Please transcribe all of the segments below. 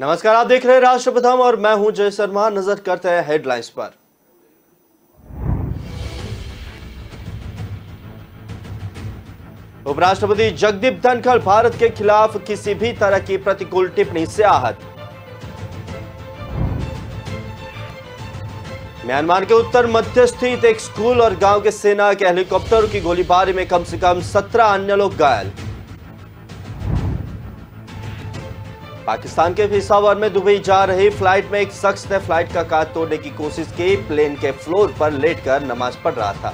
नमस्कार, आप देख रहे हैं राष्ट्रप्रथम और मैं हूं जय शर्मा। नजर करते हैं हेडलाइंस पर। उपराष्ट्रपति जगदीप धनखड़ भारत के खिलाफ किसी भी तरह की प्रतिकूल टिप्पणी से आहत। म्यांमार के उत्तर मध्य स्थित एक स्कूल और गांव के सेना के हेलीकॉप्टर की गोलीबारी में कम से कम 17 अन्य लोग घायल। पाकिस्तान के पेशावर में दुबई जा रही फ्लाइट में एक शख्स ने फ्लाइट का कांच तोड़ने की कोशिश की। प्लेन के फ्लोर पर लेटकर नमाज पढ़ रहा था।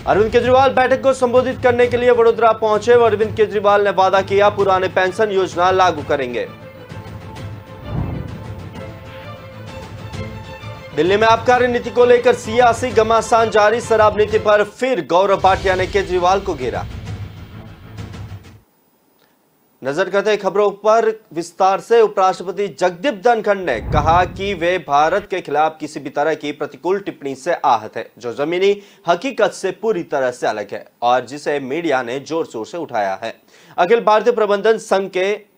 अरविंद केजरीवाल बैठक को संबोधित करने के लिए वडोदरा पहुंचे। अरविंद केजरीवाल ने वादा किया पुराने पेंशन योजना लागू करेंगे। दिल्ली में आबकारी नीति को लेकर सियासी घमासान जारी। शराब नीति पर फिर गौरव भाटिया ने केजरीवाल को घेरा। नजर करते हैं खबरों पर विस्तार से। उपराष्ट्रपति जगदीप धनखड़ ने कहा कि वे भारत के खिलाफ किसी भी तरह की प्रतिकूल टिप्पणी से आहत है, जो जमीनी हकीकत से पूरी तरह से अलग है और जिसे मीडिया ने जोर शोर से उठाया है। अखिल भारतीय प्रबंधन संघ के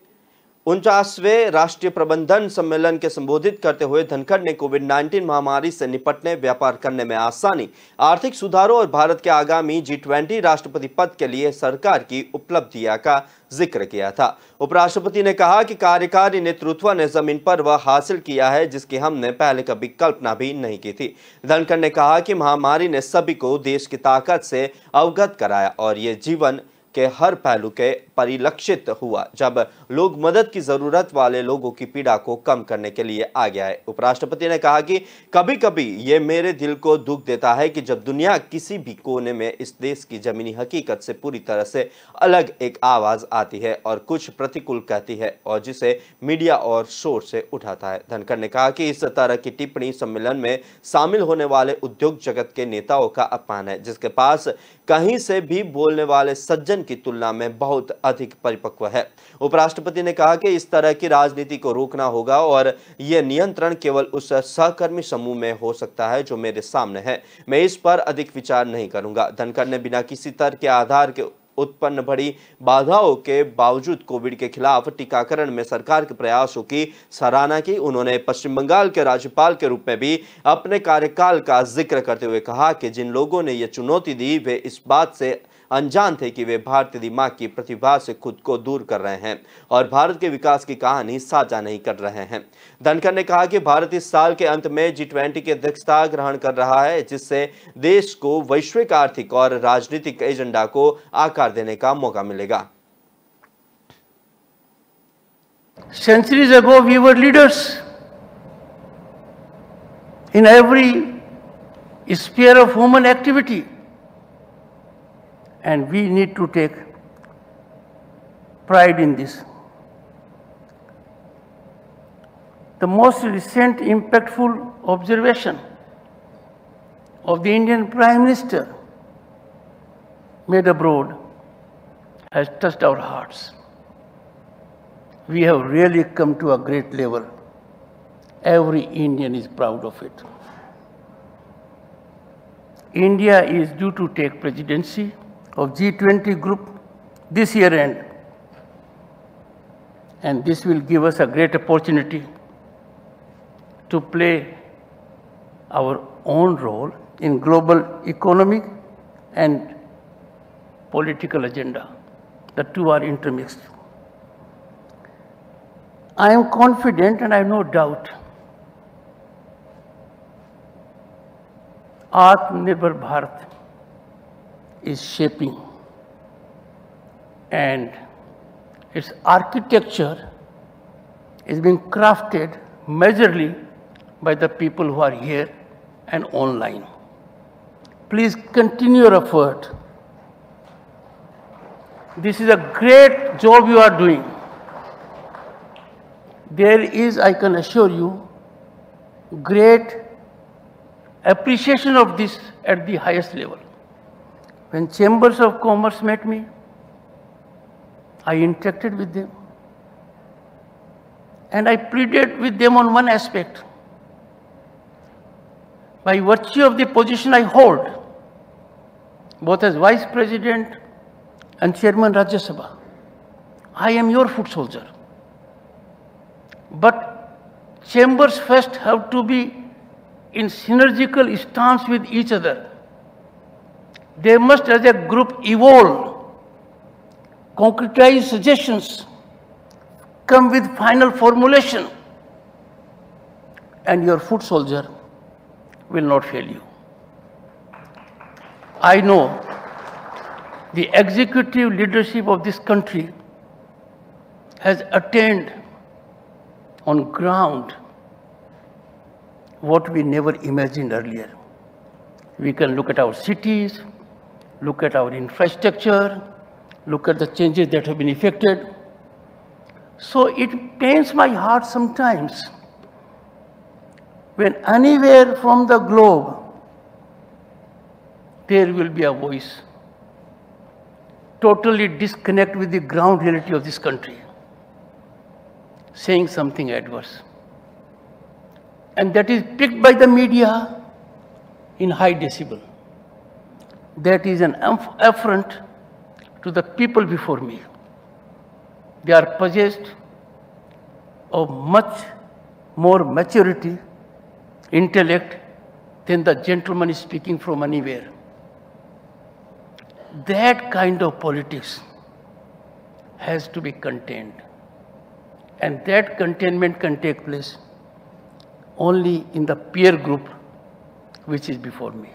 49वें राष्ट्रीय प्रबंधन सम्मेलन के संबोधित करते हुए धनखड़ ने कोविड-19 महामारी से निपटने, व्यापार करने में आसानी, आर्थिक सुधारों और भारत के आगामी G20 राष्ट्रपति पद के लिए सरकार की उपलब्धियां का जिक्र किया था। उपराष्ट्रपति ने कहा कि कार्यकारी नेतृत्व ने जमीन पर वह हासिल किया है जिसकी हमने पहले कभी कल्पना भी नहीं की थी। धनखड़ ने कहा कि महामारी ने सभी को देश की ताकत से अवगत कराया और ये जीवन के हर पहलू के परिलक्षित हुआ जब लोग मदद की जरूरत वाले लोगों की पीड़ा को कम करने के लिए आगे आए। उपराष्ट्रपति ने कहा कि कभी कभी ये मेरे दिल को दुख देता है कि जब दुनिया किसी भी कोने में इस देश की जमीनी हकीकत से पूरी तरह से अलग एक आवाज आती है और कुछ प्रतिकूल कहती है और जिसे मीडिया और शोर से उठाता है। धनखड़ ने कहा कि इस तरह की टिप्पणी सम्मेलन में शामिल होने वाले उद्योग जगत के नेताओं का अपमान है, जिसके पास कहीं से भी बोलने वाले सज्जन की तुलना में बहुत अधिक परिपक्व है। उपराष्ट्रपति ने कहा कि इस तरह की राजनीति को रोकना होगा और यह नियंत्रण केवल उस सहकर्मी समूह में हो सकता है जो मेरे सामने है। मैं इस पर अधिक विचार नहीं करूंगा। धनखड़ ने बिना किसी तर्क के आधार के उत्पन्न बड़ी बाधाओं के बावजूद कोविड के खिलाफ टीकाकरण में सरकार के प्रयासों की सराहना की। उन्होंने पश्चिम बंगाल के राज्यपाल के रूप में भी अपने कार्यकाल का जिक्र करते हुए कहा कि जिन लोगों ने यह चुनौती दी वे इस बात से अनजान थे कि वे भारतीय मां की प्रतिभा से खुद को दूर कर रहे हैं और भारत के विकास की कहानी साझा नहीं कर रहे हैं। धनखड़ ने कहा कि भारत इस साल के अंत में G20 की अध्यक्षता ग्रहण कर रहा है, जिससे देश को वैश्विक आर्थिक और राजनीतिक एजेंडा को आकार देने का मौका मिलेगा। Centuries ago we were leaders in every sphere of human activity. And we need to take pride in this. The most recent impactful observation of the Indian Prime Minister made abroad has touched our hearts. We have really come to a great level. Every Indian is proud of it. India is due to take presidency of G20 group this year end, and this will give us a great opportunity to play our own role in global economic and political agenda. The two are intermixed. I am confident and I have no doubt Atmanirbhar Bharat is shaping, and its architecture is being crafted majorly by the people who are here and online. Please continue your effort. This is a great job you are doing. There is, I can assure you, great appreciation of this at the highest level. When Chambers of Commerce met me, I interacted with them and I pleaded with them on one aspect. By virtue of the position I hold, both as Vice President and Chairman Rajya Sabha, I am your foot soldier. But chambers first have to be in synergical stance with each other. They must as a group evolve, concretize suggestions, come with final formulation, and your foot soldier will not fail you. I know the executive leadership of this country has attained on ground what we never imagined earlier. We can look at our cities, look at our infrastructure, look at the changes that have been effected. So it pains my heart sometimes when anywhere from the globe there will be a voice totally disconnect with the ground reality of this country, saying something adverse. And that is picked by the media in high decibel. That is an affront to the people before me. They are possessed of much more maturity, intellect than the gentleman is speaking from anywhere. That kind of politics has to be contained. And that containment can take place only in the peer group which is before me.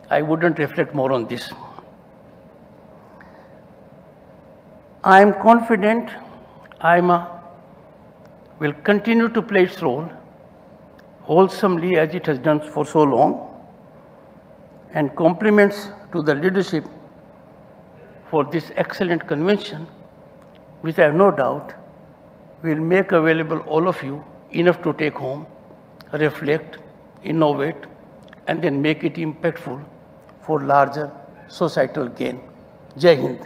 I wouldn't reflect more on this. I am confident IIMA will continue to play its role wholesomely as it has done for so long, and compliments to the leadership for this excellent convention, which I have no doubt will make available all of you enough to take home, reflect, innovate, and then make it impactful for larger societal gain. Jai Hind.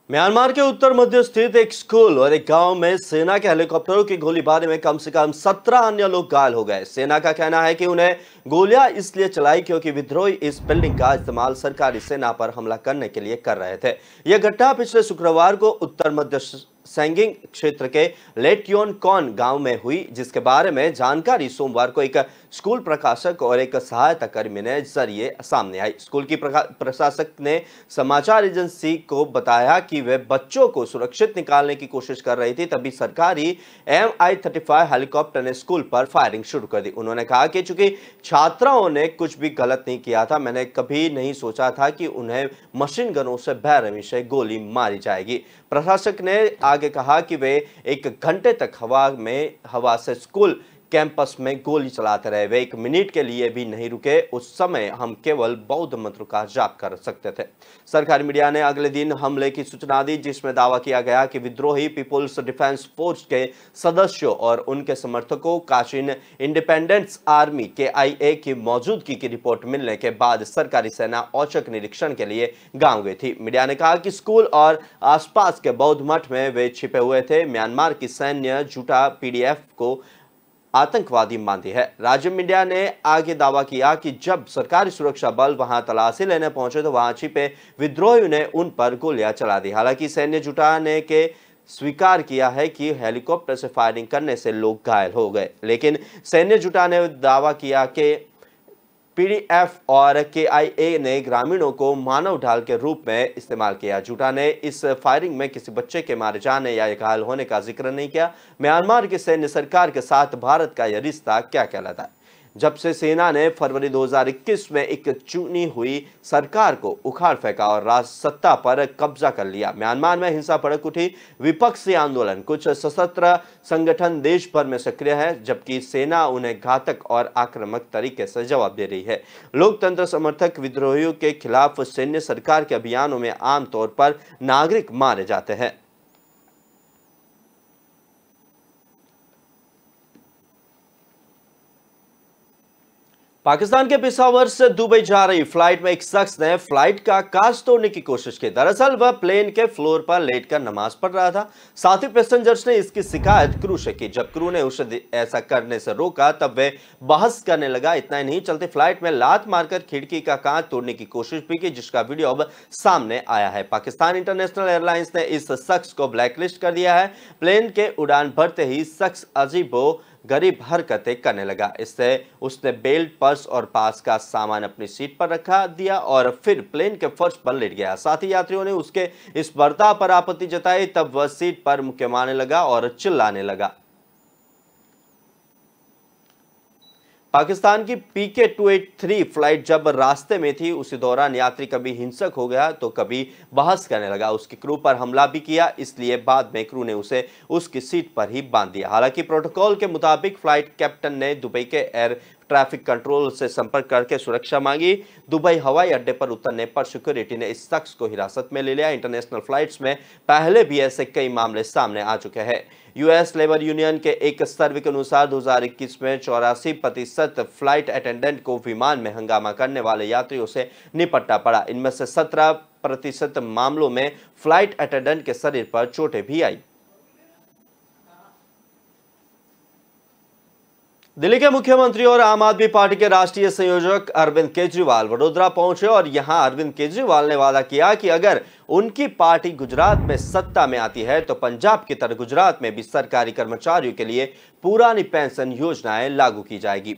Myanmar के उत्तर मध्य स्थित एक school और एक गांव में सेना के हेलीकॉप्टरों की गोलीबारी में कम से कम 17 अन्य लोग घायल हो गए। सेना का कहना है कि उन्हें गोलियां इसलिए चलाई क्योंकि विद्रोही इस बिल्डिंग का इस्तेमाल सरकारी सेना पर हमला करने के लिए कर रहे थे। यह घटना पिछले शुक्रवार को उत्तर मध्य सेंगिंग क्षेत्र के लेट्योन कॉन गांव में हुई, जिसके बारे में जानकारी सोमवार को एक स्कूल प्रशासक और एक सहायता कर्मी ने जरिए सामने आई। स्कूल की प्रशासक ने समाचार एजेंसी को बताया कि वे बच्चों को सुरक्षित निकालने की कोशिश कर रही थी, तभी सरकारी Mi-35 हेलीकॉप्टर ने स्कूल पर फायरिंग शुरू कर दी। उन्होंने कहा कि चूंकि छात्राओं ने कुछ भी गलत नहीं किया था, मैंने कभी नहीं सोचा था कि उन्हें मशीन गनों से बेरहमी से गोली मारी जाएगी। प्रशासक ने आगे कहा कि वे 1 घंटे तक हवा से स्कूल कैंपस में गोली चलाते रहे। वे 1 मिनट के लिए भी नहीं रुके। उस समय हम केवल बौद्ध मंत्र का जाप कर सकते थे। सरकारी मीडिया ने अगले दिन हमले की सूचना दी, जिसमें दावा किया गया कि विद्रोही पीपुल्स डिफेंस फोर्स के सदस्यों और उनके समर्थकों काचिन इंडिपेंडेंस आर्मी KIA की मौजूदगी की रिपोर्ट मिलने के बाद सरकारी सेना औचक निरीक्षण के लिए गांव गई थी। मीडिया ने कहा कि स्कूल और आसपास के बौद्ध मठ में वे छिपे हुए थे। म्यांमार की सैन्य जुटा PDF को आतंकवादी मानती है। राज्य मीडिया ने आगे दावा किया कि जब सरकारी सुरक्षा बल वहां तलाशी लेने पहुंचे तो वहां छिपे विद्रोहियों ने उन पर गोलियां चला दी। हालांकि सैन्य जुटा ने के स्वीकार किया है कि हेलीकॉप्टर से फायरिंग करने से लोग घायल हो गए, लेकिन सैन्य जुटा ने दावा किया कि PDF और KIA ने ग्रामीणों को मानव ढाल के रूप में इस्तेमाल किया। जुटा ने इस फायरिंग में किसी बच्चे के मारे जाने या घायल होने का जिक्र नहीं किया। म्यांमार की सैन्य सरकार के साथ भारत का यह रिश्ता क्या कहलाता है? जब से सेना ने फरवरी 2021 में एक चुनी हुई सरकार को उखाड़ फेंका और राज सत्ता पर कब्जा कर लिया, म्यांमार में हिंसा भड़क उठी। विपक्षी आंदोलन, कुछ सशस्त्र संगठन देश भर में सक्रिय है, जबकि सेना उन्हें घातक और आक्रामक तरीके से जवाब दे रही है। लोकतंत्र समर्थक विद्रोहियों के खिलाफ सैन्य सरकार के अभियानों में आमतौर पर नागरिक मारे जाते हैं। पाकिस्तान के पेशावर से दुबई जा रही फ्लाइट में एक शख्स ने फ्लाइट का कांच तोड़ने की कोशिश की। दरअसल वह प्लेन के फ्लोर पर लेटकर नमाज पढ़ रहा था। साथ ही पैसेंजर्स ने इसकी शिकायत क्रू से की। जब क्रू ने उसे ऐसा करने से रोका तब वह बहस करने लगा। इतना ही नहीं, चलते फ्लाइट में लात मारकर खिड़की का कांच तोड़ने की कोशिश भी की, जिसका वीडियो अब सामने आया है। पाकिस्तान इंटरनेशनल एयरलाइंस ने इस शख्स को ब्लैकलिस्ट कर दिया है। प्लेन के उड़ान भरते ही शख्स अजीबो गरीब हरकतें करने लगा। इससे उसने बेल्ट, पर्स और पास का सामान अपनी सीट पर रखा दिया और फिर प्लेन के फर्श पर लेट गया। साथ ही यात्रियों ने उसके इस बर्ताव पर आपत्ति जताई। तब वह सीट पर मुक्के मारने लगा और चिल्लाने लगा। पाकिस्तान की पीके 283 फ्लाइट जब रास्ते में थी, उसी दौरान यात्री कभी हिंसक हो गया तो कभी बहस करने लगा। उसकी क्रू पर हमला भी किया, इसलिए बाद में क्रू ने उसे उसकी सीट पर ही बांध दिया। हालांकि प्रोटोकॉल के मुताबिक फ्लाइट कैप्टन ने दुबई के एयर ट्रैफिक कंट्रोल से संपर्क करके सुरक्षा मांगी। दुबई हवाई अड्डे पर उतरने पर सिक्योरिटी ने इस शख्स को हिरासत में ले लिया। इंटरनेशनल फ्लाइट्स में पहले भी ऐसे कई मामले सामने आ चुके हैं। यूएस लेबर यूनियन के एक सर्वे के अनुसार 2021 में 84% फ्लाइट अटेंडेंट को विमान में हंगामा करने वाले यात्रियों से निपटना पड़ा। इनमें से 17% मामलों में फ्लाइट अटेंडेंट के शरीर पर चोटें भी आई। दिल्ली के मुख्यमंत्री और आम आदमी पार्टी के राष्ट्रीय संयोजक अरविंद केजरीवाल वडोदरा पहुंचे और यहां अरविंद केजरीवाल ने वादा किया कि अगर उनकी पार्टी गुजरात में सत्ता में आती है तो पंजाब की तरह गुजरात में भी सरकारी कर्मचारियों के लिए पुरानी पेंशन योजनाएं लागू की जाएगी।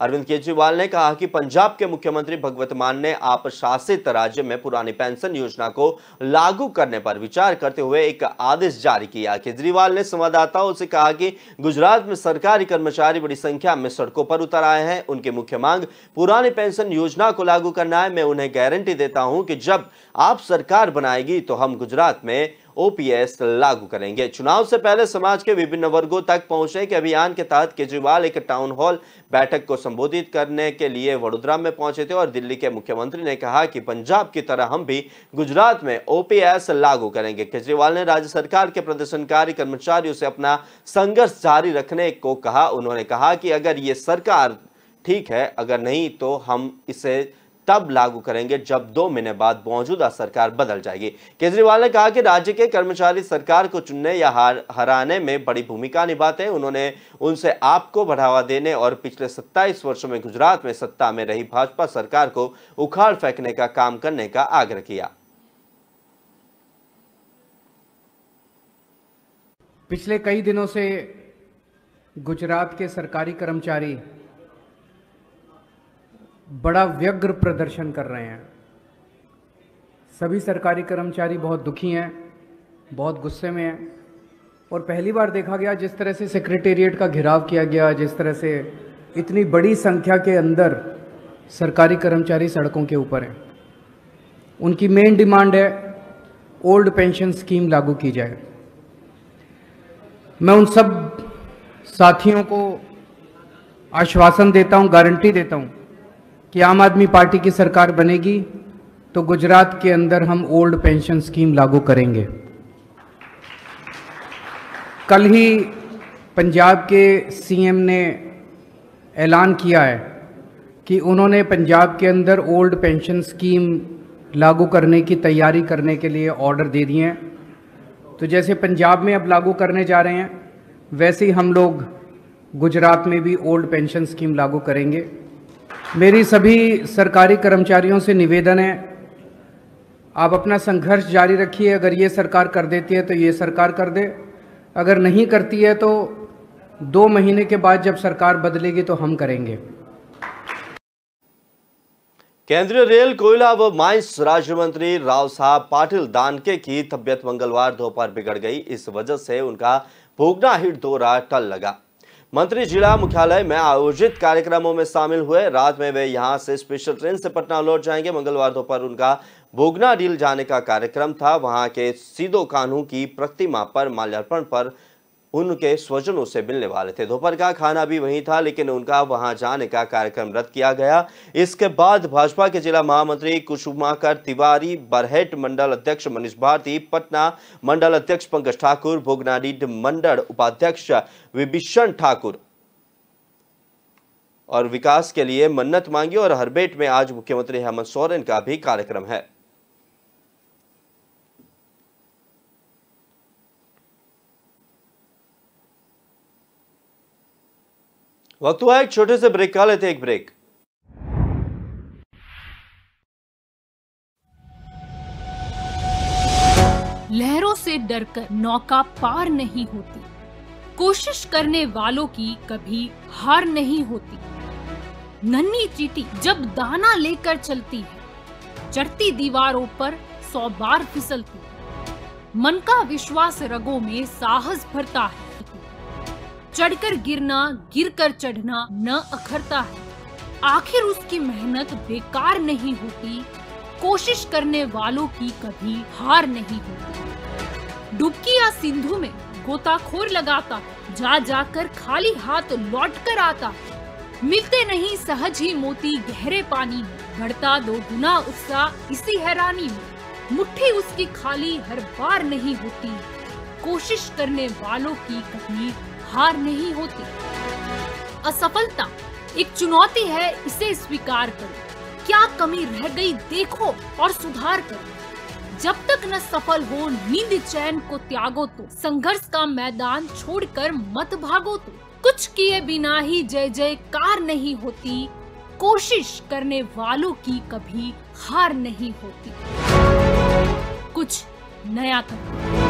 अरविंद केजरीवाल ने कहा कि पंजाब के मुख्यमंत्री भगवंत मान ने आप शासित राज्य में पुरानी पेंशन योजना को लागू करने पर विचार करते हुए एक आदेश जारी किया। केजरीवाल ने संवाददाताओं से कहा कि गुजरात में सरकारी कर्मचारी बड़ी संख्या में सड़कों पर उतर आए हैं। उनकी मुख्य मांग पुरानी पेंशन योजना को लागू करना है। मैं उन्हें गारंटी देता हूं कि जब आप सरकार बनाएगी तो हम गुजरात में ओपीएस लागू करेंगे। चुनाव से पहले समाज के विभिन्न वर्गों तक पहुंचने के अभियान के तहत केजरीवाल एक टाउन हॉल बैठक को संबोधित करने के लिए वडोदरा में पहुंचे थे और दिल्ली के मुख्यमंत्री ने कहा कि पंजाब की तरह हम भी गुजरात में ओपीएस लागू करेंगे। केजरीवाल ने राज्य सरकार के प्रदर्शनकारी कर्मचारियों से अपना संघर्ष जारी रखने को कहा। उन्होंने कहा कि अगर ये सरकार ठीक है, अगर नहीं तो हम इसे तब लागू करेंगे जब 2 महीने बाद मौजूदा सरकार बदल जाएगी। केजरीवाल ने कहा कि राज्य के कर्मचारी सरकार को चुनने या हराने में बड़ी भूमिका निभाते हैं। उन्होंने उनसे आपको बढ़ावा देने और पिछले 27 वर्षों में गुजरात में सत्ता में रही भाजपा सरकार को उखाड़ फेंकने का काम करने का आग्रह किया। पिछले कई दिनों से गुजरात के सरकारी कर्मचारी बड़ा व्यग्र प्रदर्शन कर रहे हैं। सभी सरकारी कर्मचारी बहुत दुखी हैं, बहुत गुस्से में हैं और पहली बार देखा गया जिस तरह से सेक्रेटेरिएट का घेराव किया गया, जिस तरह से इतनी बड़ी संख्या के अंदर सरकारी कर्मचारी सड़कों के ऊपर हैं। उनकी मेन डिमांड है ओल्ड पेंशन स्कीम लागू की जाए। मैं उन सब साथियों को आश्वासन देता हूं, गारंटी देता हूं कि आम आदमी पार्टी की सरकार बनेगी तो गुजरात के अंदर हम ओल्ड पेंशन स्कीम लागू करेंगे। कल ही पंजाब के सीएम ने ऐलान किया है कि उन्होंने पंजाब के अंदर ओल्ड पेंशन स्कीम लागू करने की तैयारी करने के लिए ऑर्डर दे दिए हैं। तो जैसे पंजाब में अब लागू करने जा रहे हैं, वैसे ही हम लोग गुजरात में भी ओल्ड पेंशन स्कीम लागू करेंगे। मेरी सभी सरकारी कर्मचारियों से निवेदन है, आप अपना संघर्ष जारी रखिए। अगर ये सरकार कर देती है तो ये सरकार कर दे, अगर नहीं करती है तो 2 महीने के बाद जब सरकार बदलेगी तो हम करेंगे। केंद्रीय रेल, कोयला व माइंस राज्य मंत्री राव साहब पाटिल दानके की तबियत मंगलवार दोपहर बिगड़ गई। इस वजह से उनका भोगना हिट दौरा टल लगा। मंत्री जिला मुख्यालय में आयोजित कार्यक्रमों में शामिल हुए। रात में वे यहां से स्पेशल ट्रेन से पटना लौट जाएंगे। मंगलवार दोपहर उनका भोगना डील जाने का कार्यक्रम था। वहां के सीधो कान्हू की प्रतिमा पर माल्यार्पण पर उनके स्वजनों से मिलने वाले थे। दोपहर का खाना भी वहीं था, लेकिन उनका वहां जाने का कार्यक्रम रद्द किया गया। इसके बाद भाजपा के जिला महामंत्री कुसुमाकर तिवारी, बरहेट मंडल अध्यक्ष मनीष भारती, पटना मंडल अध्यक्ष पंकज ठाकुर, भोगनाडीह मंडल उपाध्यक्ष विभीषण ठाकुर, और विकास के लिए मन्नत मांगी। और हरबेट में आज मुख्यमंत्री हेमंत सोरेन का भी कार्यक्रम है। वक्त हुआ एक छोटे से ब्रेक का, लेते एक ब्रेक। लहरों से डरकर नौका पार नहीं होती, कोशिश करने वालों की कभी हार नहीं होती। नन्ही चींटी जब दाना लेकर चलती है, चढ़ती दीवारों पर 100 बार फिसलती है। मन का विश्वास रगों में साहस भरता है, चढ़कर गिरना गिरकर चढ़ना न अखरता है। आखिर उसकी मेहनत बेकार नहीं होती, कोशिश करने वालों की कभी हार नहीं होती। डुबकी या सिंधु में गोताखोर लगाता, जा जाकर खाली हाथ लौट कर आता। मिलते नहीं सहज ही मोती गहरे पानी में, बढ़ता 2 गुना उत्साह इसी हैरानी में। मुट्ठी उसकी खाली हर बार नहीं होती, कोशिश करने वालों की कभी हार नहीं होती। असफलता एक चुनौती है, इसे स्वीकार करो। क्या कमी रह गई देखो और सुधार करो। जब तक न सफल हो नींद चैन को त्यागो तो, संघर्ष का मैदान छोड़कर मत भागो तो। कुछ किए बिना ही जय जयकार नहीं होती, कोशिश करने वालों की कभी हार नहीं होती। कुछ नया करो।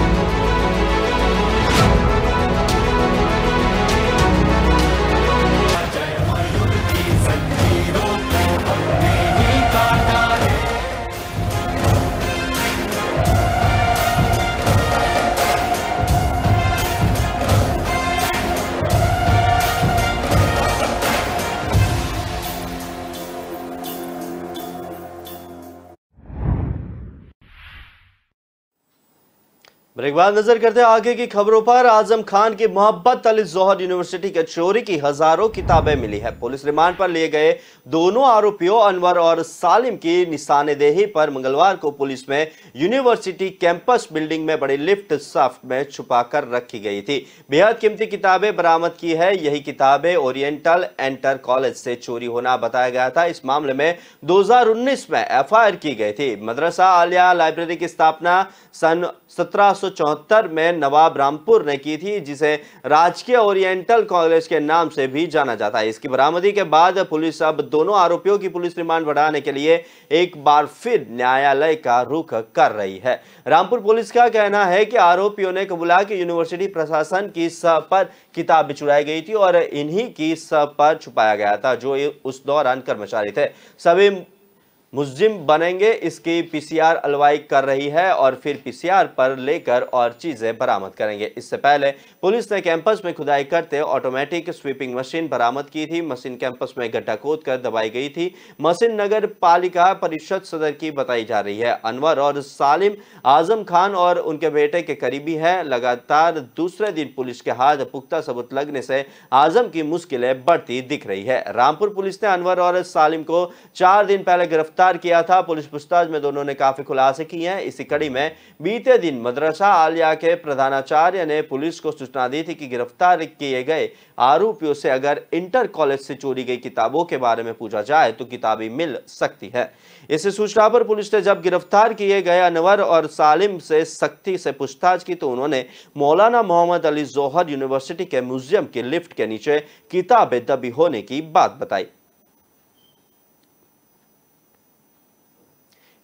ब्रेक बाद नजर करते हैं आगे की खबरों पर। आजम खान की मोहब्बत अली जौहर यूनिवर्सिटी के चोरी की हजारों किताबें मिली है। पुलिस रिमांड पर लिए गए दोनों आरोपियों अनवर और सालिम की निशानदेही पर मंगलवार को पुलिस में यूनिवर्सिटी कैंपस बिल्डिंग में बड़ी लिफ्ट शाफ्ट में छुपा कर रखी गई थी। बेहद कीमती किताबें बरामद की है। यही किताबें ओरिएंटल एंटर कॉलेज से चोरी होना बताया गया था। इस मामले में 2019 में एफआईआर की गई थी। मदरसा आलिया लाइब्रेरी की स्थापना सन 1774 में नवाब रामपुर ने की थी, जिसे राजकीय ओरिएंटल कॉलेज के नाम से भी जाना जाता है। इसकी बरामदी के बाद पुलिस अब दोनों आरोपियों की पुलिस रिमांड बढ़ाने के लिए एक बार फिर न्यायालय का रुख कर रही है। रामपुर पुलिस का कहना है कि आरोपियों ने कबूला कि यूनिवर्सिटी प्रशासन की सह पर किताबें चुराई गई थी और इन्हीं की सह पर छुपाया गया था, जो उस दौरान कर्मचारी थे। सभी मुलजिम बनेंगे, इसकी पीसीआर अलवाई कर रही है और फिर पीसीआर पर लेकर और चीजें बरामद करेंगे। इससे पहले पुलिस ने कैंपस में खुदाई करते ऑटोमेटिक स्वीपिंग मशीन बरामद की थी। मशीन कैंपस में गड्ढा खोद कर दबाई गई थी। मशीन नगर पालिका परिषद सदर की बताई जा रही है। अनवर और सालिम आजम खान और उनके बेटे के करीबी है। लगातार दूसरे दिन पुलिस के हाथ पुख्ता सबूत लगने से आजम की मुश्किलें बढ़ती दिख रही है। रामपुर पुलिस ने अनवर और सालिम को 4 दिन पहले गिरफ्तार किया था। पुलिस पूछताछ में दोनों ने काफी खुलासे किए हैं। इसी कड़ी में बीते दिन मदरसा आलिया के प्रधानाचार्य ने पुलिस को सूचना दी थी कि गिरफ्तार किए गए आरोपियों से अगर इंटर कॉलेज से चोरी गई किताबों के बारे में पूछा जाए तो किताबें मिल सकती है। इस सूचना पर पुलिस ने जब गिरफ्तार किए गए अनवर और सालिम से सख्ती से पूछताछ की तो उन्होंने मौलाना मोहम्मद अली जौहर यूनिवर्सिटी के म्यूजियम की लिफ्ट के नीचे किताबें दबी होने की बात बताई।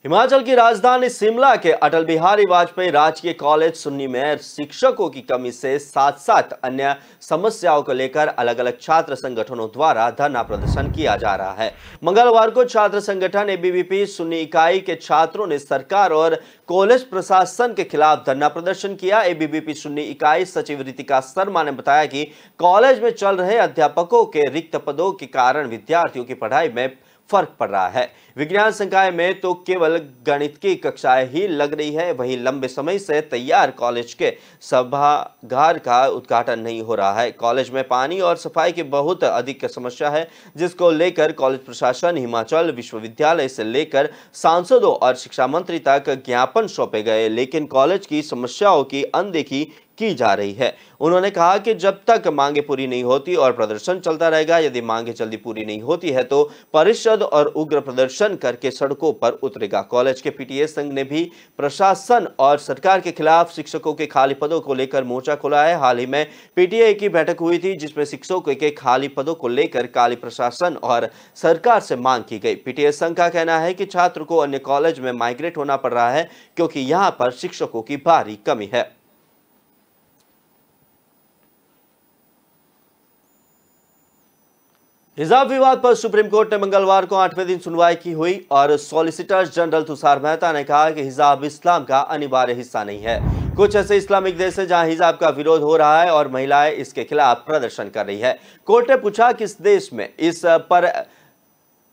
हिमाचल की राजधानी शिमला के अटल बिहारी वाजपेयी राजकीय कॉलेज सुन्नी में शिक्षकों की कमी से साथ साथ अन्य समस्याओं को लेकर अलग अलग छात्र संगठनों द्वारा धरना प्रदर्शन किया जा रहा है। मंगलवार को छात्र संगठन एबीवीपी सुन्नी इकाई के छात्रों ने सरकार और कॉलेज प्रशासन के खिलाफ धरना प्रदर्शन किया। एबीवीपी सुन्नी इकाई सचिव रितिका शर्मा ने बताया कि कॉलेज में चल रहे अध्यापकों के रिक्त पदों के कारण विद्यार्थियों की पढ़ाई में फर्क पड़ रहा है। विज्ञान संकाय में तो केवल गणित की कक्षाएं ही लग रही है, वहीं लंबे समय से तैयार कॉलेज के सभागार का उद्घाटन नहीं हो रहा है। कॉलेज में पानी और सफाई की बहुत अधिक समस्या है, जिसको लेकर कॉलेज प्रशासन हिमाचल विश्वविद्यालय से लेकर सांसदों और शिक्षा मंत्री तक ज्ञापन सौंपे गए, लेकिन कॉलेज की समस्याओं की अनदेखी की जा रही है। उन्होंने कहा कि जब तक मांगे पूरी नहीं होती और प्रदर्शन चलता रहेगा, यदि मांगे जल्दी पूरी नहीं होती है तो परिषद और उग्र प्रदर्शन करके सड़कों पर उतरेगा। कॉलेज के पीटीए संघ ने भी प्रशासन और सरकार के खिलाफ शिक्षकों के खाली पदों को लेकर मोर्चा खोला है। हाल ही में पीटीए की बैठक हुई थी जिसमें शिक्षकों के खाली पदों को लेकर काली प्रशासन और सरकार से मांग की गई। पीटीए संघ का कहना है कि छात्र को अन्य कॉलेज में माइग्रेट होना पड़ रहा है क्योंकि यहां पर शिक्षकों की भारी कमी है। हिजाब विवाद पर सुप्रीम कोर्ट ने मंगलवार को 8वें दिन सुनवाई की हुई और सॉलिसिटर जनरल तुषार मेहता ने कहा कि हिजाब इस्लाम का अनिवार्य हिस्सा नहीं है। कुछ ऐसे इस्लामिक देश हैं जहां हिजाब का विरोध हो रहा है और महिलाएं इसके खिलाफ प्रदर्शन कर रही है। कोर्ट ने पूछा किस देश में, इस पर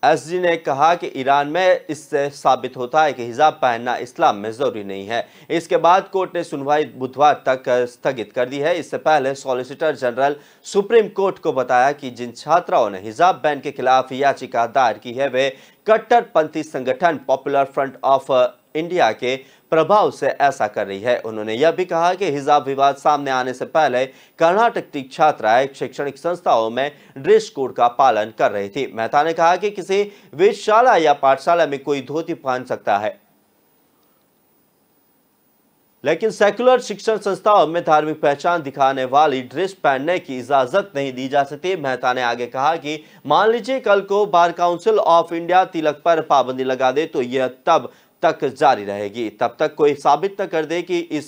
एसजी ने कहा कि ईरान में इससे साबित होता है कि हिजाब पहनना इस्लाम में जरूरी नहीं है। इसके बाद कोर्ट ने सुनवाई बुधवार तक स्थगित कर दी है। इससे पहले सॉलिसिटर जनरल सुप्रीम कोर्ट को बताया कि जिन छात्राओं ने हिजाब बैन के खिलाफ याचिका दायर की है वे कट्टरपंथी संगठन पॉपुलर फ्रंट ऑफ इंडिया के प्रभाव से ऐसा कर रही है। उन्होंने यह भी कहा कि हिजाब विवाद सामने आने से पहले कर्नाटक की छात्राएं शैक्षणिक संस्थाओं में ड्रेस कोड का पालन कर रही थी। मेहता ने कहा कि किसी वेधशाला या पाठशाला में कोई धोती पहन सकता है, लेकिन सेकुलर शिक्षण संस्थाओं में धार्मिक पहचान दिखाने वाली ड्रेस पहनने की इजाजत नहीं दी जा सकती। मेहता ने आगे कहा कि मान लीजिए कल को बार काउंसिल ऑफ इंडिया तिलक पर पाबंदी लगा दे तो यह तब तक जारी रहेगी, तब तक कोई साबित न कर दे कि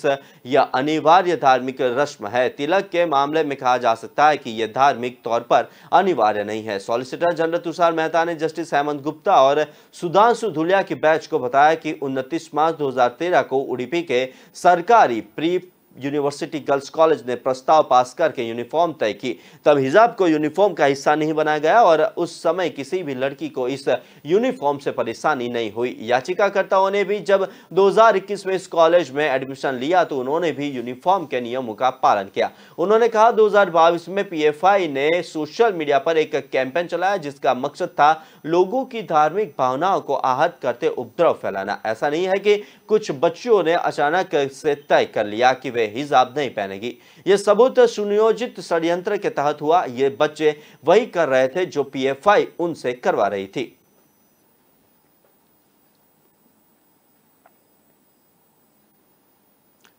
यह अनिवार्य धार्मिक रस्म है। तिलक के मामले में कहा जा सकता है कि यह धार्मिक तौर पर अनिवार्य नहीं है। सॉलिसिटर जनरल तुषार मेहता ने जस्टिस हेमंत गुप्ता और सुधांशु धुलिया की बेंच को बताया कि 29 मार्च 2013 को उडुपी के सरकारी प्री यूनिवर्सिटी गर्ल्स कॉलेज ने प्रस्ताव पास करके यूनिफॉर्म तय की। तब हिजाब को यूनिफॉर्म का हिस्सा नहीं बनाया गया और उस समय किसी भी लड़की को इस यूनिफॉर्म से परेशानी नहीं हुई। याचिकाकर्ताओं ने भी जब 2021 में इस कॉलेज में एडमिशन लिया तो उन्होंने भी यूनिफॉर्म के नियमों का पालन किया। उन्होंने कहा 2022 में पीएफआई ने सोशल मीडिया पर एक कैंपेन चलाया जिसका मकसद था लोगों की धार्मिक भावनाओं को आहत करते उपद्रव फैलाना। ऐसा नहीं है कि कुछ बच्चियों ने अचानक से तय कर लिया कि वे हिजाब नहीं पहनेगी। यह सबूत सुनियोजित षड्यंत्र के तहत हुआ। ये बच्चे वही कर रहे थे जो पीएफआई उनसे करवा रही थी।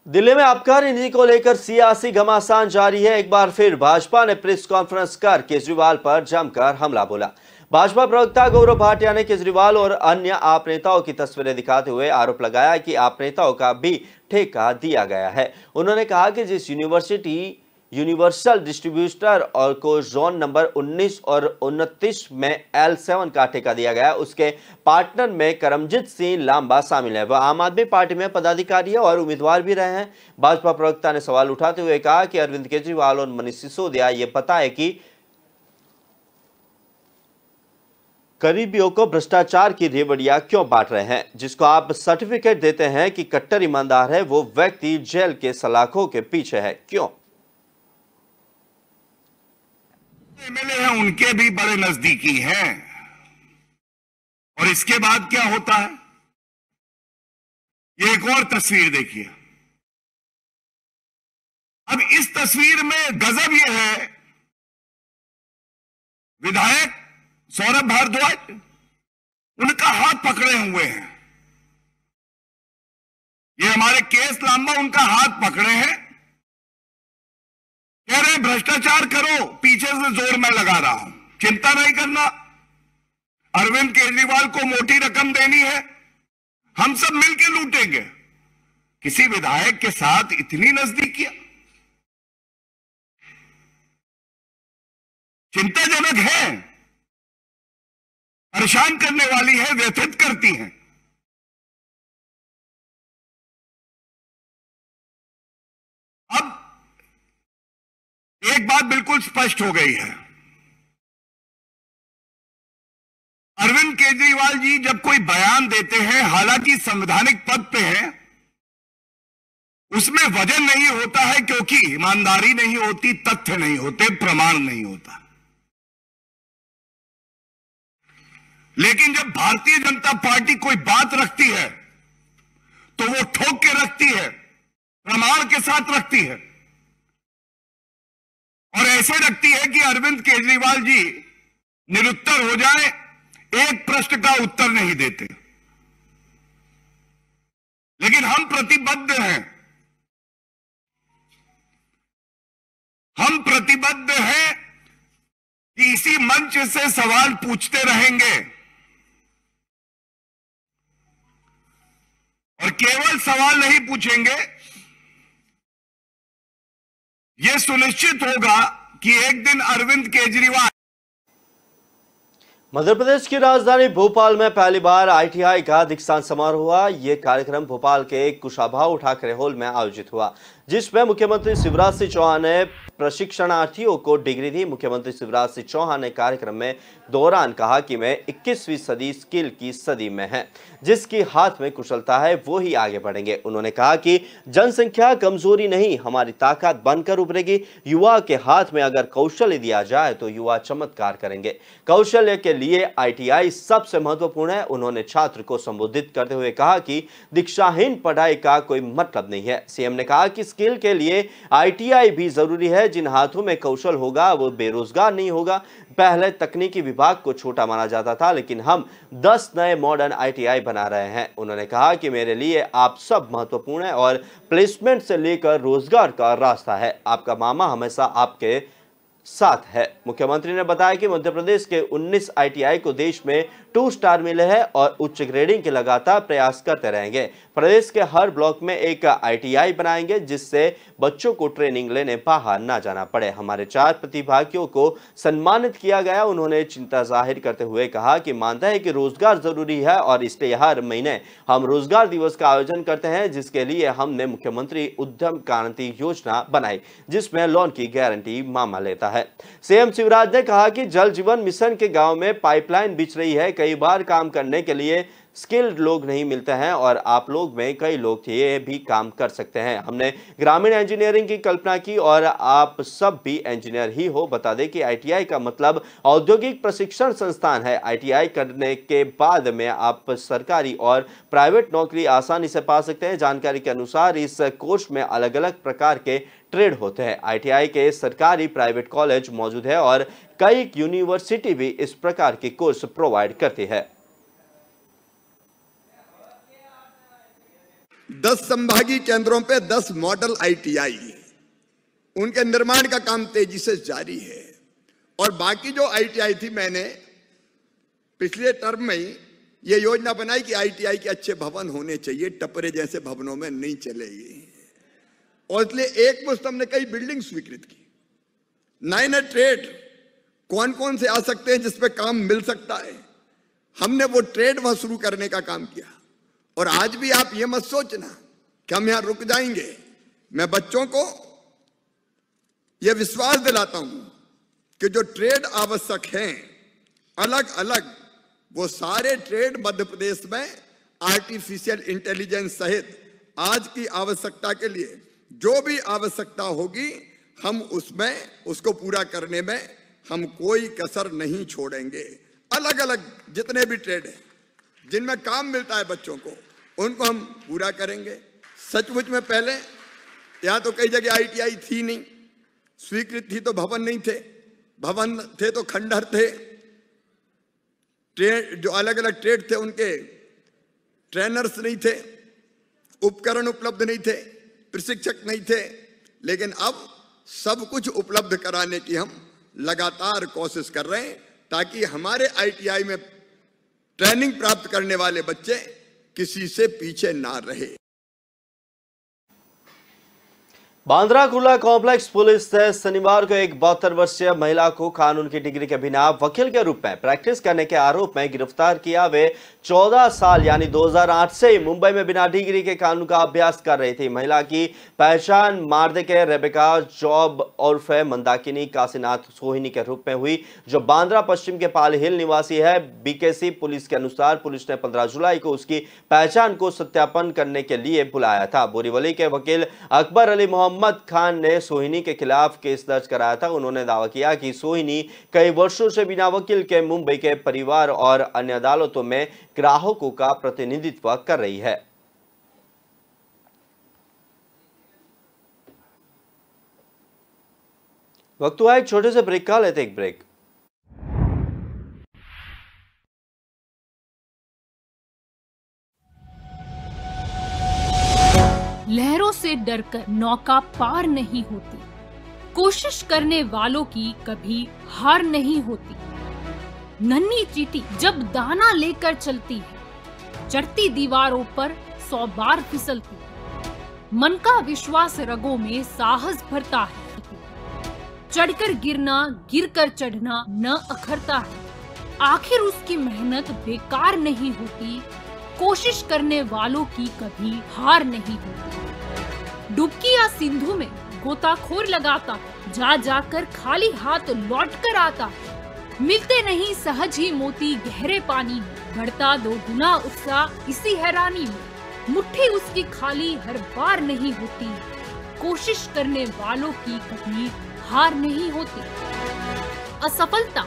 दिल्ली में आबकारी नीति को लेकर सियासी घमासान जारी है। एक बार फिर भाजपा ने प्रेस कॉन्फ्रेंस कर केजरीवाल पर जमकर हमला बोला। भाजपा प्रवक्ता गौरव भाटिया ने केजरीवाल और अन्य आप नेताओं की तस्वीरें दिखाते हुए आरोप लगाया कि आप नेताओं का भी ठेका दिया गया है। उन्होंने कहा कि जिस यूनिवर्सल डिस्ट्रीब्यूटर और को जोन नंबर 19 और 29 में L7 का ठेका दिया गया, उसके पार्टनर में करमजीत सिंह लांबा शामिल है। वह आम आदमी पार्टी में पदाधिकारी है और उम्मीदवार भी रहे हैं। भाजपा प्रवक्ता ने सवाल उठाते हुए कहा कि अरविंद केजरीवाल और मनीष सिसोदिया ये बताए कि गरीबियों को भ्रष्टाचार की रेवड़ियां क्यों बांट रहे हैं। जिसको आप सर्टिफिकेट देते हैं कि कट्टर ईमानदार है, वो व्यक्ति जेल के सलाखों के पीछे है, क्यों? एमएलए हैं उनके भी बड़े नजदीकी हैं। और इसके बाद क्या होता है, ये एक और तस्वीर देखिए। अब इस तस्वीर में गजब यह है, विधायक सौरभ भारद्वाज उनका हाथ पकड़े हुए हैं। ये हमारे केएस लांबा उनका हाथ पकड़े हैं, कह रहे भ्रष्टाचार करो, पीछे से जोर मैं लगा रहा हूं, चिंता नहीं करना। अरविंद केजरीवाल को मोटी रकम देनी है, हम सब मिलकर लूटेंगे। किसी विधायक के साथ इतनी नजदीकियां चिंताजनक है, परेशान करने वाली है, व्यथित करती हैं। अब एक बात बिल्कुल स्पष्ट हो गई है, अरविंद केजरीवाल जी जब कोई बयान देते हैं, हालांकि संवैधानिक पद पे हैं, उसमें वजन नहीं होता है क्योंकि ईमानदारी नहीं होती, तथ्य नहीं होते, प्रमाण नहीं होता। लेकिन जब भारतीय जनता पार्टी कोई बात रखती है तो वो ठोक के रखती है, प्रमाण के साथ रखती है। कैसे रखती है कि अरविंद केजरीवाल जी निरुत्तर हो जाए, एक प्रश्न का उत्तर नहीं देते। लेकिन हम प्रतिबद्ध हैं, हम प्रतिबद्ध हैं कि इसी मंच से सवाल पूछते रहेंगे और केवल सवाल नहीं पूछेंगे, यह सुनिश्चित होगा कि एक दिन अरविंद केजरीवाल। मध्य प्रदेश की राजधानी भोपाल में पहली बार आईटीआई का दीक्षांत समारोह हुआ। यह कार्यक्रम भोपाल के कुशाभाऊ ठाकरे हॉल में आयोजित हुआ, जिसमें मुख्यमंत्री शिवराज सिंह चौहान ने प्रशिक्षणार्थियों को डिग्री दी। मुख्यमंत्री शिवराज सिंह चौहान ने कार्यक्रम में दौरान कहा कि मैं 21वीं सदी स्किल की सदी में है, जिसकी हाथ में कुशलता है वो ही आगे बढ़ेंगे। उन्होंने कहा कि जनसंख्या कमजोरी नहीं, हमारी ताकत बनकर उभरेगी। युवा के हाथ में अगर कौशल्य दिया जाए तो युवा चमत्कार करेंगे। कौशल्य के लिए आईटीआई सबसे महत्वपूर्ण है। उन्होंने छात्र को संबोधित करते हुए कहा कि दीक्षाहीन पढ़ाई का कोई मतलब नहीं है। सीएम ने कहा कि स्किल के लिए आईटीआई भी जरूरी है। जिन हाथों में कौशल होगा वो बेरोजगार नहीं होगा। पहले तकनीकी विभाग को छोटा माना जाता था, लेकिन हम 10 नए मॉडर्न आईटीआई बना रहे हैं। उन्होंने कहा कि मेरे लिए आप सब महत्वपूर्ण है और प्लेसमेंट से लेकर रोजगार का रास्ता है। आपका मामा हमेशा आपके साथ है। मुख्यमंत्री ने बताया कि मध्य प्रदेश के 19 आईटीआई को देश में 2 स्टार मिले हैं और उच्च ग्रेडिंग के लगातार प्रयास करते रहेंगे। प्रदेश के हर ब्लॉक में एक आईटीआई बनाएंगे, जिससे बच्चों को ट्रेनिंग लेने बाहर ना जाना पड़े। हमारे 4 प्रतिभागियों को सम्मानित किया गया। उन्होंने चिंता जाहिर करते हुए कहा कि मानता है कि रोजगार जरूरी है और इसलिए हर महीने हम रोजगार दिवस का आयोजन करते हैं, जिसके लिए हमने मुख्यमंत्री उद्यम क्रांति योजना बनाई, जिसमें लोन की गारंटी मामा लेता है। सीएम शिवराज ने कहा कि जल जीवन मिशन के गांव में पाइपलाइन बिछ रही है। कई बार काम करने के लिए स्किल्ड लोग नहीं मिलते हैं और आप लोग में कई लोग थे, ये भी काम कर सकते हैं। हमने ग्रामीण इंजीनियरिंग की कल्पना की और आप सब भी इंजीनियर ही हो। बता दें कि आईटीआई का मतलब औद्योगिक प्रशिक्षण संस्थान है। आईटीआई करने के बाद में आप सरकारी और प्राइवेट नौकरी आसानी से पा सकते हैं। जानकारी के अनुसार इस कोर्स में अलग अलग प्रकार के ट्रेड होते हैं। आईटीआई के सरकारी प्राइवेट कॉलेज मौजूद है और कई यूनिवर्सिटी भी इस प्रकार के कोर्स प्रोवाइड करती है। 10 संभागीय केंद्रों पे 10 मॉडल आईटीआई, उनके निर्माण का काम तेजी से जारी है। और बाकी जो आईटीआई थी, मैंने पिछले टर्म में ही ये योजना बनाई कि आईटीआई के अच्छे भवन होने चाहिए, टपरे जैसे भवनों में नहीं चलेगी। और इसलिए एक मुश्त हमने कई बिल्डिंग स्वीकृत की। नए नए ट्रेड कौन कौन से आ सकते हैं जिसपे काम मिल सकता है, हमने वो ट्रेड वहां शुरू करने का काम किया। और आज भी आप ये मत सोचना कि हम यहां रुक जाएंगे। मैं बच्चों को यह विश्वास दिलाता हूं कि जो ट्रेड आवश्यक हैं अलग अलग, वो सारे ट्रेड मध्य प्रदेश में आर्टिफिशियल इंटेलिजेंस सहित आज की आवश्यकता के लिए जो भी आवश्यकता होगी, हम उसमें उसको पूरा करने में हम कोई कसर नहीं छोड़ेंगे। अलग अलग जितने भी ट्रेड हैं जिनमें काम मिलता है बच्चों को, उनको हम पूरा करेंगे। सचमुच में पहले यहाँ तो कई जगह आईटीआई थी नहीं, स्वीकृत थी तो भवन नहीं थे, भवन थे तो खंडहर थे। ट्रेड जो अलग अलग ट्रेड थे उनके ट्रेनर्स नहीं थे, उपकरण उपलब्ध नहीं थे, प्रशिक्षक नहीं थे। लेकिन अब सब कुछ उपलब्ध कराने की हम लगातार कोशिश कर रहे हैं, ताकि हमारे आईटीआई में ट्रेनिंग प्राप्त करने वाले बच्चे किसी से पीछे ना रहे। बांद्रा कुर्ला कॉम्प्लेक्स पुलिस ने शनिवार को एक 72 वर्षीय महिला को कानून की डिग्री के बिना वकील के रूप में प्रैक्टिस करने के आरोप में गिरफ्तार किया। वे 14 साल यानी 2008 से मुंबई में बिना डिग्री के कानून का अभ्यास कर रही थी। महिला की पहचान मार्दे के रेबेका जॉब उर्फ मंदाकिनी काशीनाथ सोहिनी के रूप में हुई, जो बांद्रा पश्चिम के पाल हिल निवासी है। बीकेसी पुलिस के अनुसार पुलिस ने 15 जुलाई को उसकी पहचान को सत्यापन करने के लिए बुलाया था। बोरीवली के वकील अकबर अली मोहम्मद खान ने सोहिनी के खिलाफ केस दर्ज कराया था। उन्होंने दावा किया कि सोहिनी कई वर्षों से बिना वकील के मुंबई के परिवार और अन्य अदालतों में ग्राहकों का प्रतिनिधित्व कर रही है। वक्त हुआ एक छोटे से ब्रेक का, लेते एक ब्रेक। लहरों से डरकर नौका पार नहीं होती, कोशिश करने वालों की कभी हार नहीं होती। नन्ही चींटी जब दाना लेकर चलती है, चढ़ती दीवारों पर 100 बार फिसलती है। मन का विश्वास रगों में साहस भरता है, चढ़कर गिरना गिरकर चढ़ना न अखरता है। आखिर उसकी मेहनत बेकार नहीं होती, कोशिश करने वालों की कभी हार नहीं होती। डुबकी या सिंधु में गोताखोर लगाता, जा जाकर खाली हाथ लौट कर आता। मिलते नहीं सहज ही मोती गहरे पानी में, बढ़ता 2 गुना उत्साह इसी हैरानी में। मुट्ठी उसकी खाली हर बार नहीं होती, कोशिश करने वालों की कभी हार नहीं होती। असफलता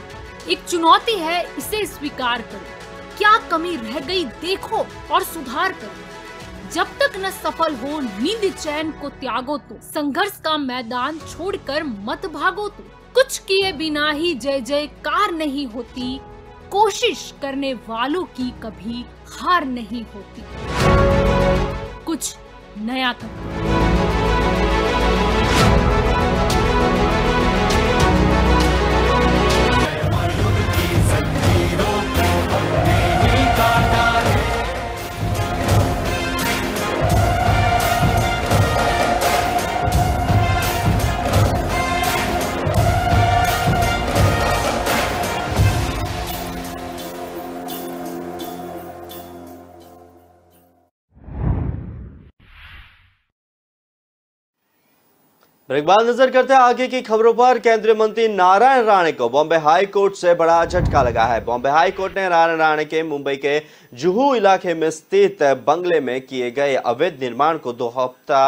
एक चुनौती है, इसे स्वीकार करो। क्या कमी रह गई देखो और सुधार करो। जब तक न सफल हो नींद चैन को त्यागो तो, संघर्ष का मैदान छोड़कर मत भागो तो। कुछ किए बिना ही जय जयकार नहीं होती, कोशिश करने वालों की कभी हार नहीं होती। कुछ नया करो। ब्रेक बाद नजर करते हैं आगे की खबरों पर। केंद्रीय मंत्री नारायण राणे को बॉम्बे हाई कोर्ट से बड़ा झटका लगा है। बॉम्बे हाई कोर्ट ने नारायण राणे के मुंबई के जुहू इलाके में स्थित बंगले में किए गए अवैध निर्माण को 2 हफ्ता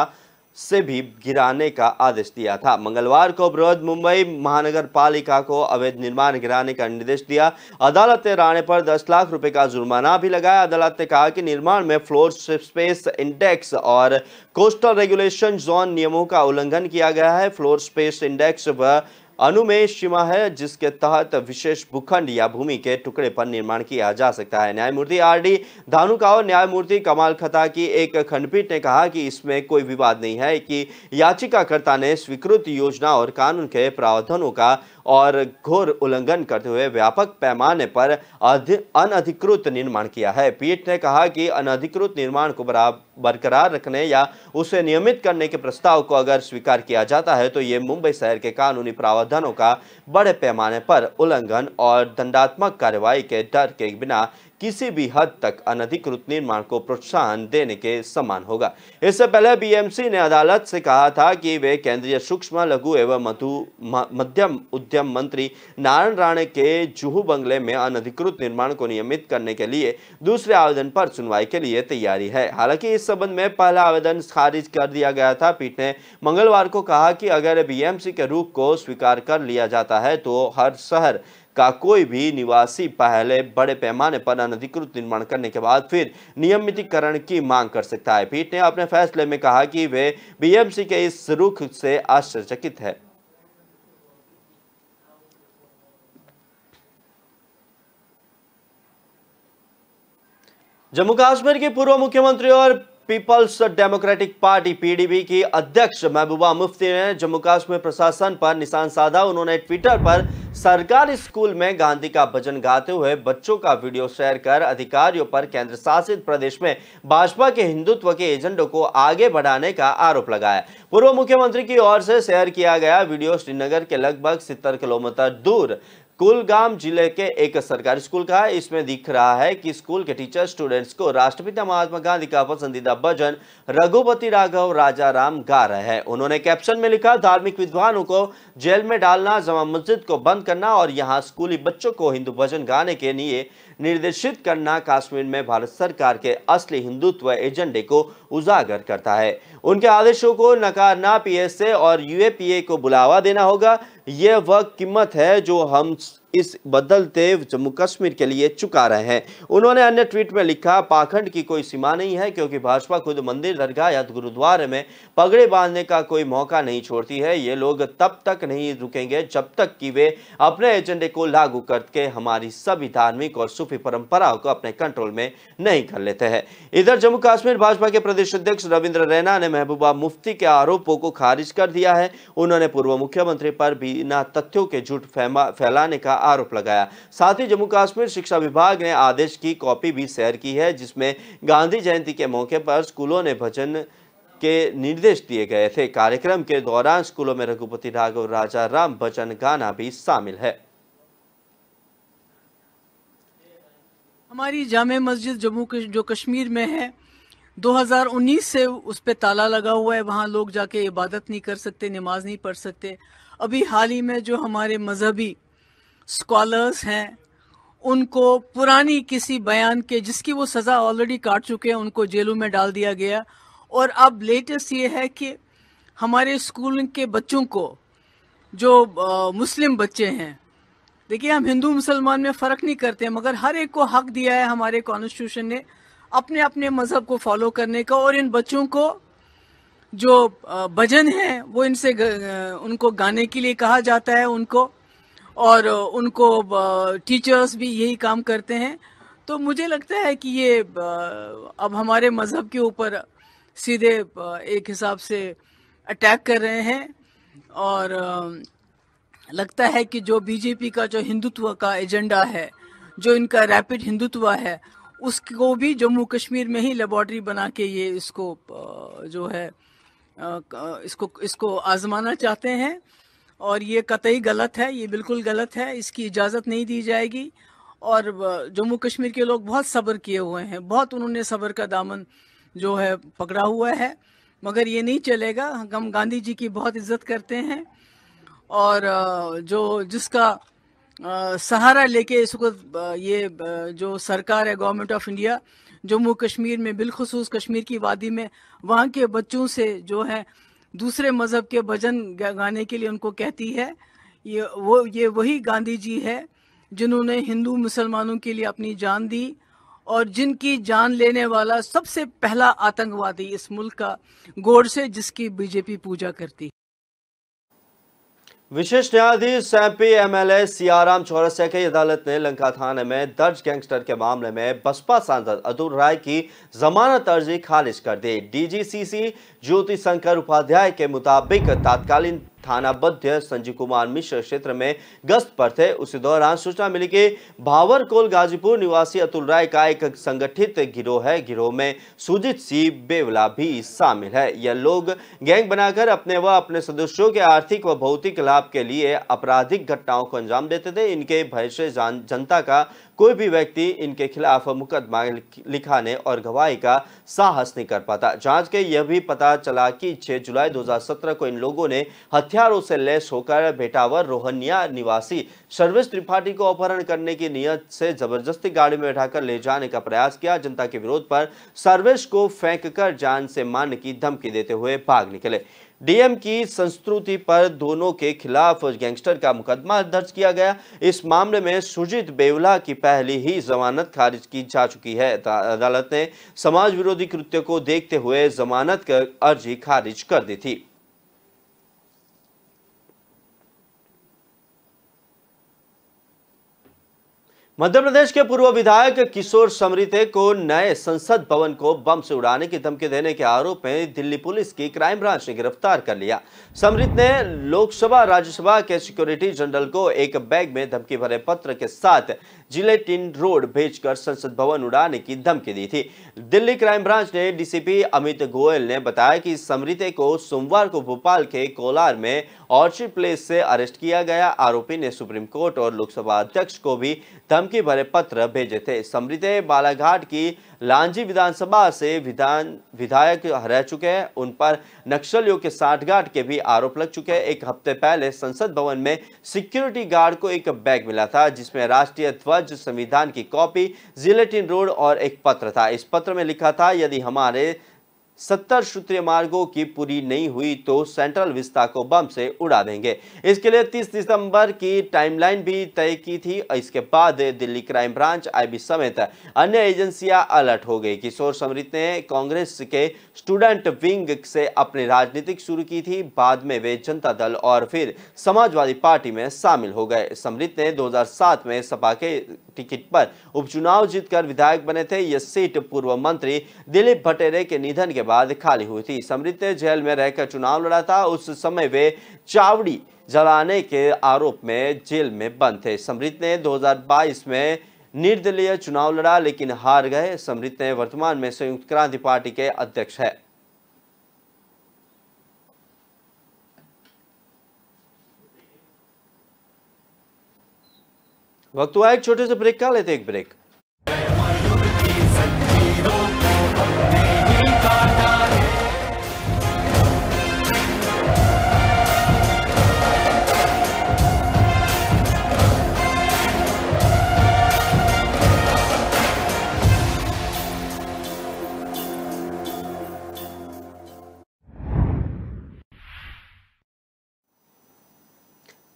से भी गिराने का आदेश दिया था। मंगलवार को बृहद मुंबई महानगर पालिका को अवैध निर्माण गिराने का निर्देश दिया। अदालत ने राणे पर 10 लाख रुपए का जुर्माना भी लगाया। अदालत ने कहा कि निर्माण में फ्लोर स्पेस इंडेक्स और कोस्टल रेगुलेशन जोन नियमों का उल्लंघन किया गया है। फ्लोर स्पेस इंडेक्स वह अनुमेय सीमा है जिसके तहत विशेष भूखंड या भूमि के टुकड़े पर निर्माण किया जा सकता है। न्यायमूर्ति आर.डी. धानुका और न्यायमूर्ति कमाल खता की एक खंडपीठ ने कहा कि इसमें कोई विवाद नहीं है कि याचिकाकर्ता ने स्वीकृत योजना और कानून के प्रावधानों का और घोर उल्लंघन करते हुए व्यापक पैमाने पर अनधिकृत निर्माण किया है। पीठ ने कहा कि अनधिकृत निर्माण को बरकरार रखने या उसे नियमित करने के प्रस्ताव को अगर स्वीकार किया जाता है तो ये मुंबई शहर के कानूनी प्रावधानों का बड़े पैमाने पर उल्लंघन और दंडात्मक कार्रवाई के डर के बिना किसी भी हद तक अनधिकृत निर्माण को प्रोत्साहन देने के समान होगा। इससे पहले बीएमसी ने अदालत से कहा था कि वे केंद्रीय सूक्ष्म लघु एवं मध्यम उद्यम मंत्री नारायण राणे के जुहू बंगले में अनधिकृत निर्माण को नियमित करने के लिए दूसरे आवेदन पर सुनवाई के लिए तैयारी है। हालांकि इस संबंध में पहला आवेदन खारिज कर दिया गया था। पीठ ने मंगलवार को कहा कि अगर बीएमसी के रुख को स्वीकार कर लिया जाता है तो हर शहर का कोई भी निवासी पहले बड़े पैमाने पर अनधिकृत निर्माण करने के बाद फिर नियमितीकरण की मांग कर सकता है। पीठ ने अपने फैसले में कहा कि वे बीएमसी के इस रुख से आश्चर्यचकित है। जम्मू कश्मीर के पूर्व मुख्यमंत्री और पीपल्स डेमोक्रेटिक पार्टी पीडीपी की अध्यक्ष महबूबा मुफ्ती ने जम्मू कश्मीर प्रशासन पर निशान साधा। उन्होंने ट्विटर पर सरकारी स्कूल में गांधी का भजन गाते हुए बच्चों का वीडियो शेयर कर अधिकारियों पर केंद्र शासित प्रदेश में भाजपा के हिंदुत्व के एजेंडों को आगे बढ़ाने का आरोप लगाया। पूर्व मुख्यमंत्री की ओर से शेयर किया गया वीडियो श्रीनगर के लगभग 70 किलोमीटर दूर कुलगाम जिले के एक सरकारी स्कूल का है। इसमें दिख रहा है कि स्कूल के टीचर स्टूडेंट्स को राष्ट्रपिता महात्मा गांधी का पसंदीदा भजन रघुपति राघव राजा राम गा रहे हैं। उन्होंने कैप्शन में लिखा, धार्मिक विद्वानों को जेल में डालना, जमा मस्जिद को बंद करना और यहाँ स्कूली बच्चों को हिंदू भजन गाने के लिए निर्देशित करना कश्मीर में भारत सरकार के असली हिंदुत्व एजेंडे को उजागर करता है। उनके आदेशों को नकारना पीएसए और यूएपीए को बुलावा देना होगा। यह वह कीमत है जो हम इस बदलते जम्मू कश्मीर के लिए चुका रहे हैं। उन्होंने अन्य ट्वीट में लिखा, पाखंड की कोई सीमा नहीं है, क्योंकि भाजपा खुद मंदिर, दरगाह या गुरुद्वारे में पगड़े बांधने का कोई मौका नहीं छोड़ती है। ये लोग तब तक नहीं रुकेंगे जब तक कि वे अपने एजेंडे को लागू करके हमारी सभी धार्मिक और सूफी परंपराओं को अपने कंट्रोल में नहीं कर लेते हैं। इधर जम्मू कश्मीर भाजपा के प्रदेश अध्यक्ष रविंद्र रैना ने महबूबा मुफ्ती के आरोपों को खारिज कर दिया है। उन्होंने पूर्व मुख्यमंत्री पर बिना तथ्यों के झूठ फैलाने का आरोप लगाया। साथ ही जम्मू कश्मीर शिक्षा विभाग ने आदेश की कॉपी भी शेयर की है, जिसमें गांधी जयंती के मौके पर स्कूलों ने भजन के निर्देश दिए गए थे। कार्यक्रम के दौरान स्कूलों में रघुपति राघव राजा राम भजन गाना भी शामिल है। हमारी जामे मस्जिद जम्मू जो कश्मीर में है, 2019 से उस पर ताला लगा हुआ है। वहाँ लोग जाके इबादत नहीं कर सकते, नमाज नहीं पढ़ सकते। अभी हाल ही में जो हमारे मजहबी स्कॉलर्स हैं, उनको पुरानी किसी बयान के जिसकी वो सज़ा ऑलरेडी काट चुके हैं, उनको जेलों में डाल दिया गया। और अब लेटेस्ट ये है कि हमारे स्कूल के बच्चों को, जो मुस्लिम बच्चे हैं, देखिए हम हिंदू मुसलमान में फ़र्क नहीं करते, मगर हर एक को हक दिया है हमारे कॉन्स्टिट्यूशन ने अपने अपने मज़हब को फॉलो करने का। और इन बच्चों को जो भजन है वो इनसे उनको गाने के लिए कहा जाता है उनको, और उनको टीचर्स भी यही काम करते हैं। तो मुझे लगता है कि ये अब हमारे मज़हब के ऊपर सीधे एक हिसाब से अटैक कर रहे हैं। और लगता है कि जो बीजेपी का जो हिंदुत्व का एजेंडा है, जो इनका रैपिड हिंदुत्व है, उसको भी जम्मू कश्मीर में ही लेबॉर्ट्री बना के ये इसको जो है इसको आजमाना चाहते हैं। और ये कतई गलत है, ये बिल्कुल गलत है, इसकी इजाज़त नहीं दी जाएगी। और जम्मू कश्मीर के लोग बहुत सब्र किए हुए हैं, बहुत उन्होंने सब्र का दामन जो है पकड़ा हुआ है, मगर ये नहीं चलेगा। हम गांधी जी की बहुत इज्जत करते हैं, और जो जिसका सहारा लेके इसको ये जो सरकार है, government of India, Jammu Kashmir में बिलखुसूस कश्मीर की वादी में वहाँ के बच्चों से जो है दूसरे मज़हब के भजन गाने के लिए उनको कहती है, ये वही गांधी जी है जिन्होंने हिंदू मुसलमानों के लिए अपनी जान दी, और जिनकी जान लेने वाला सबसे पहला आतंकवादी इस मुल्क का गोडसे, जिसकी बीजेपी पूजा करती है। विशेष न्यायाधीश एमपी एमएलए सियाराम चौरसिया की अदालत ने लंका थाने में दर्ज गैंगस्टर के मामले में बसपा सांसद अतुल राय की जमानत अर्जी खारिज कर दी। डीजीसीसी ज्योति शंकर उपाध्याय के मुताबिक तत्कालीन थानाबद्ध संजीव कुमार मिश्र क्षेत्र में गश्त पर थे। उसी दौरान सूचना मिली कि भावरकोल गाजीपुर निवासी अतुल राय का एक संगठित गिरोह है। गिरोह में सुजीत सिंह बेवला भी शामिल है। यह लोग गैंग बनाकर अपने व अपने सदस्यों के आर्थिक व भौतिक लाभ के लिए आपराधिक घटनाओं को अंजाम देते थे। इनके भय से जनता का कोई भी व्यक्ति इनके खिलाफ मुकदमा लिखाने और गवाही का साहस नहीं कर पाता। जांच के यह भी पता चला कि 6 जुलाई 2017 को इन लोगों ने हथियारों से लैस होकर भेटावर रोहनिया निवासी सर्वेश त्रिपाठी को अपहरण करने की नियत से जबरदस्ती गाड़ी में बैठाकर ले जाने का प्रयास किया। जनता के विरोध पर सर्वेश को फेंककर जान से मारने की धमकी देते हुए भाग निकले। डीएम की संस्तुति पर दोनों के खिलाफ गैंगस्टर का मुकदमा दर्ज किया गया। इस मामले में सुजीत बेवला की पहली ही जमानत खारिज की जा चुकी है। अदालत ने समाज विरोधी कृत्य को देखते हुए जमानत की अर्जी खारिज कर दी थी। मध्य प्रदेश के पूर्व विधायक किशोर समरीते को नए संसद भवन को बम से उड़ाने की धमकी देने के आरोप में दिल्ली पुलिस की क्राइम ब्रांच ने गिरफ्तार कर लिया। समरीत ने लोकसभा राज्यसभा के सिक्योरिटी जनरल को एक बैग में धमकी भरे पत्र के साथ जिलेटिन रोड भेजकर संसद भवन उड़ाने की धमकी दी थी। दिल्ली क्राइम ब्रांच ने डीसीपी अमित गोयल ने बताया कि समरीते को सोमवार को भोपाल के कोलार में ऑर्चिड प्लेस से अरेस्ट किया गया। आरोपी ने सुप्रीम कोर्ट और लोकसभा अध्यक्ष को भी धमकी भरे पत्र भेजे थे। समरीते बालाघाट की लांजी विधानसभा से विधायक रह चुके हैं। उन पर नक्सलियों के साठगांठ के भी आरोप लग चुके हैं। एक हफ्ते पहले संसद भवन में सिक्योरिटी गार्ड को एक बैग मिला था जिसमें राष्ट्रीय ध्वज, संविधान की कॉपी, जिलेटिन रोड और एक पत्र था। इस पत्र में लिखा था, यदि हमारे 70 सूत्रीय मार्गों की पूरी नहीं हुई तो सेंट्रल विस्ता को बम से उड़ा देंगे। इसके लिए 30 दिसंबर की टाइमलाइन भी तय की थी। इसके बाद दिल्ली क्राइम ब्रांच, आईबी समेत अन्य एजेंसियां अलर्ट हो गई। किशोर समृत ने कांग्रेस के स्टूडेंट विंग से अपनी राजनीतिक शुरू की थी। बाद में वे जनता दल और फिर समाजवादी पार्टी में शामिल हो गए। समृत ने 2007 में सपा के टिकट पर उपचुनाव जीतकर विधायक बने थे। यह सीट पूर्व मंत्री दिलीप भटेरे के निधन के बाद खाली हुई थी। समृत ने जेल में रहकर चुनाव लड़ा था। उस समय वे चावड़ी जलाने के आरोप में जेल में बंद थे। समृत ने 2022 में निर्दलीय चुनाव लड़ा लेकिन हार गए। समृत ने वर्तमान में संयुक्त क्रांति पार्टी के अध्यक्ष है। वक्त हुआ एक छोटे से ब्रेक का, लेते एक ब्रेक।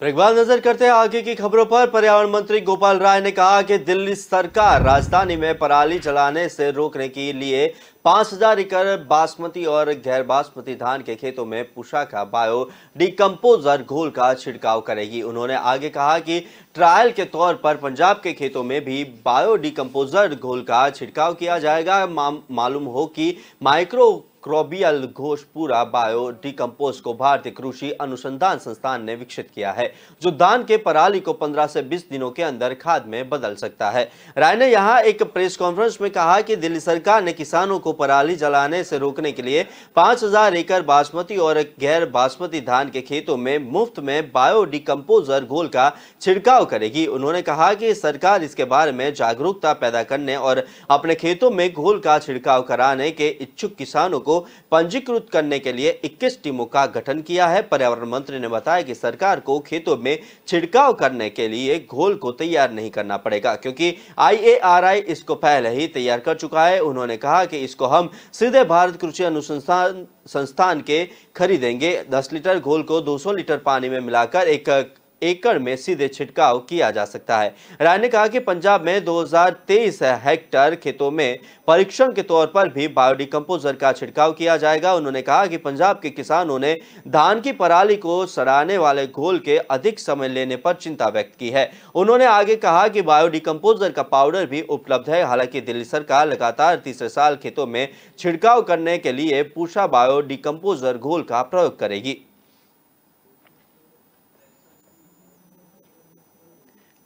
एक बार नजर करते हैं आगे की खबरों पर। पर्यावरण मंत्री गोपाल राय ने कहा कि दिल्ली सरकार राजधानी में पराली जलाने से रोकने के लिए 5000 एकड़ बासमती और गैर बासमती धान के खेतों में पूषा का बायो डिकम्पोजर घोल का छिड़काव करेगी। उन्होंने आगे कहा कि ट्रायल के तौर पर पंजाब के खेतों में भी बायो डिकम्पोजर घोल का छिड़काव किया जाएगा। मालूम हो कि माइक्रोक्रोबियल घोष पूरा बायो डिकम्पोज को भारतीय कृषि अनुसंधान संस्थान ने विकसित किया है, जो धान के पराली को 15 से 20 दिनों के अंदर खाद में बदल सकता है। राय ने यहां एक प्रेस कॉन्फ्रेंस में कहा कि दिल्ली सरकार ने किसानों को पराली जलाने से रोकने के लिए 5000 एकड़ बासमती और गैर बासमती धान के खेतों में मुफ्त में बायो डिकम्पोजर घोल का छिड़काव करेगी। उन्होंने कहा कि सरकार इसके बारे में जागरूकता पैदा करने और अपने खेतों में घोल का छिड़काव कराने के इच्छुक किसानों को पंजीकृत करने के लिए 21 टीमों का गठन किया है। पर्यावरण मंत्री ने बताया कि सरकार को खेतों में छिड़काव करने के लिए घोल को तैयार नहीं करना पड़ेगा, क्योंकि IARI इसको पहले ही तैयार कर चुका है। उन्होंने कहा कि इसको हम सीधे भारत कृषि अनुसंधान संस्थान के खरीदेंगे। 10 लीटर घोल को 200 लीटर पानी में मिलाकर 1 एकड़ में सीधे छिड़काव किया जा सकता है। राय ने कहा कि पंजाब में 2023 हेक्टेयर खेतों में परीक्षण के तौर पर भी बायोडिकम्पोजर का छिड़काव किया जाएगा। उन्होंने कहा कि पंजाब के किसानों ने धान की पराली को सड़ाने वाले घोल के अधिक समय लेने पर चिंता व्यक्त की है। उन्होंने आगे कहा कि बायोडिकम्पोजर का पाउडर भी उपलब्ध है। हालांकि दिल्ली सरकार लगातार तीसरे साल खेतों में छिड़काव करने के लिए पूषा बायोडिकम्पोजर घोल का प्रयोग करेगी।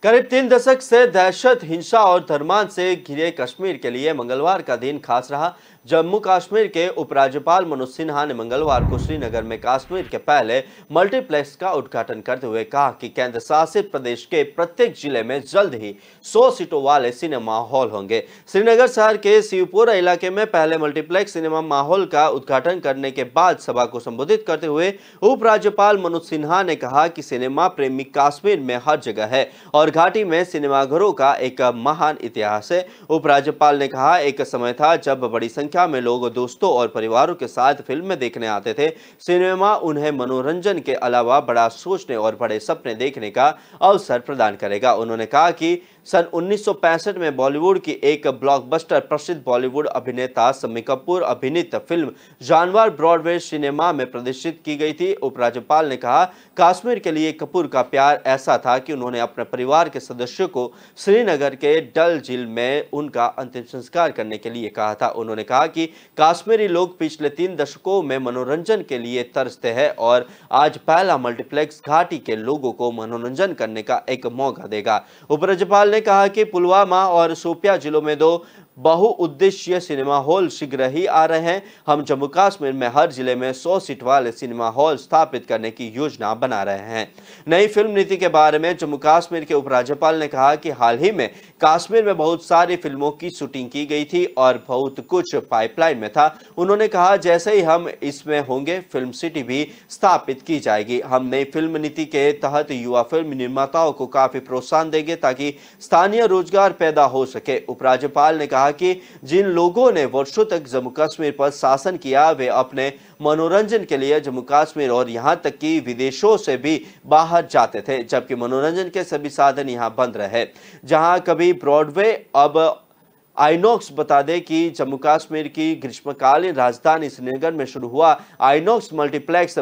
करीब 3 दशक से दहशत, हिंसा और धर्मांध से घिरे कश्मीर के लिए मंगलवार का दिन खास रहा। जम्मू कश्मीर के उपराज्यपाल मनोज सिन्हा ने मंगलवार को श्रीनगर में कश्मीर के पहले मल्टीप्लेक्स का उद्घाटन करते हुए कहा कि केंद्र शासित प्रदेश के प्रत्येक जिले में जल्द ही 100 सीटों वाले सिनेमा हॉल होंगे। श्रीनगर शहर के शिवपुरा इलाके में पहले मल्टीप्लेक्स सिनेमा माहौल का उद्घाटन करने के बाद सभा को संबोधित करते हुए उपराज्यपाल मनोज सिन्हा ने कहा कि सिनेमा प्रेमी कश्मीर में हर जगह है और घाटी में सिनेमाघरों का एक महान इतिहास है। उपराज्यपाल ने कहा, एक समय था जब बड़ी संख्या में लोग दोस्तों और परिवारों के साथ फिल्में देखने आते थे। सिनेमा उन्हें मनोरंजन के अलावा बड़ा सोचने और बड़े सपने देखने का अवसर प्रदान करेगा। उन्होंने कहा कि सन 1965 में बॉलीवुड की एक ब्लॉकबस्टर प्रसिद्ध बॉलीवुड अभिनेता शम्मी कपूर अभिनीत फिल्म जानवर ब्रॉडवे सिनेमा में प्रदर्शित की गई थी। उपराज्यपाल ने कहा, कश्मीर के लिए कपूर का प्यार ऐसा था कि उन्होंने अपने परिवार के सदस्यों को श्रीनगर के डल झील में उनका अंतिम संस्कार करने के लिए कहा था। उन्होंने कहा कि कश्मीरी लोग पिछले 3 दशकों में मनोरंजन के लिए तरसते हैं और आज पहला मल्टीप्लेक्स घाटी के लोगों को मनोरंजन करने का एक मौका देगा। उपराज्यपाल ने कहा कि पुलवामा और शोपियां जिलों में 2 बहुउद्देशीय सिनेमा हॉल शीघ्र ही आ रहे हैं। हम जम्मू कश्मीर में हर जिले में 100 सीट वाले सिनेमा हॉल स्थापित करने की योजना बना रहे हैं। नई फिल्म नीति के बारे में जम्मू कश्मीर के उपराज्यपाल ने कहा कि हाल ही में कश्मीर में बहुत सारी फिल्मों की शूटिंग की गई थी और बहुत कुछ पाइपलाइन में था। उन्होंने कहा, जैसे ही हम इसमें होंगे फिल्म सिटी भी स्थापित की जाएगी। हम नई फिल्म नीति के तहत युवा फिल्म निर्माताओं को काफी प्रोत्साहन देंगे ताकि स्थानीय रोजगार पैदा हो सके। उपराज्यपाल ने कहा कहा कि जिन लोगों ने वर्षों तक जम्मू कश्मीर पर शासन किया वे अपने मनोरंजन के लिए जम्मू कश्मीर और यहां तक कि विदेशों से भी बाहर जाते थे, जबकि मनोरंजन के सभी साधन यहां बंद रहे। जहां कभी ब्रॉडवे अब आइनॉक्स। बता दें कि जम्मू कश्मीर की ग्रीष्मकालीन राजधानी श्रीनगर में शुरू हुआ आइनॉक्स मल्टीप्लेक्स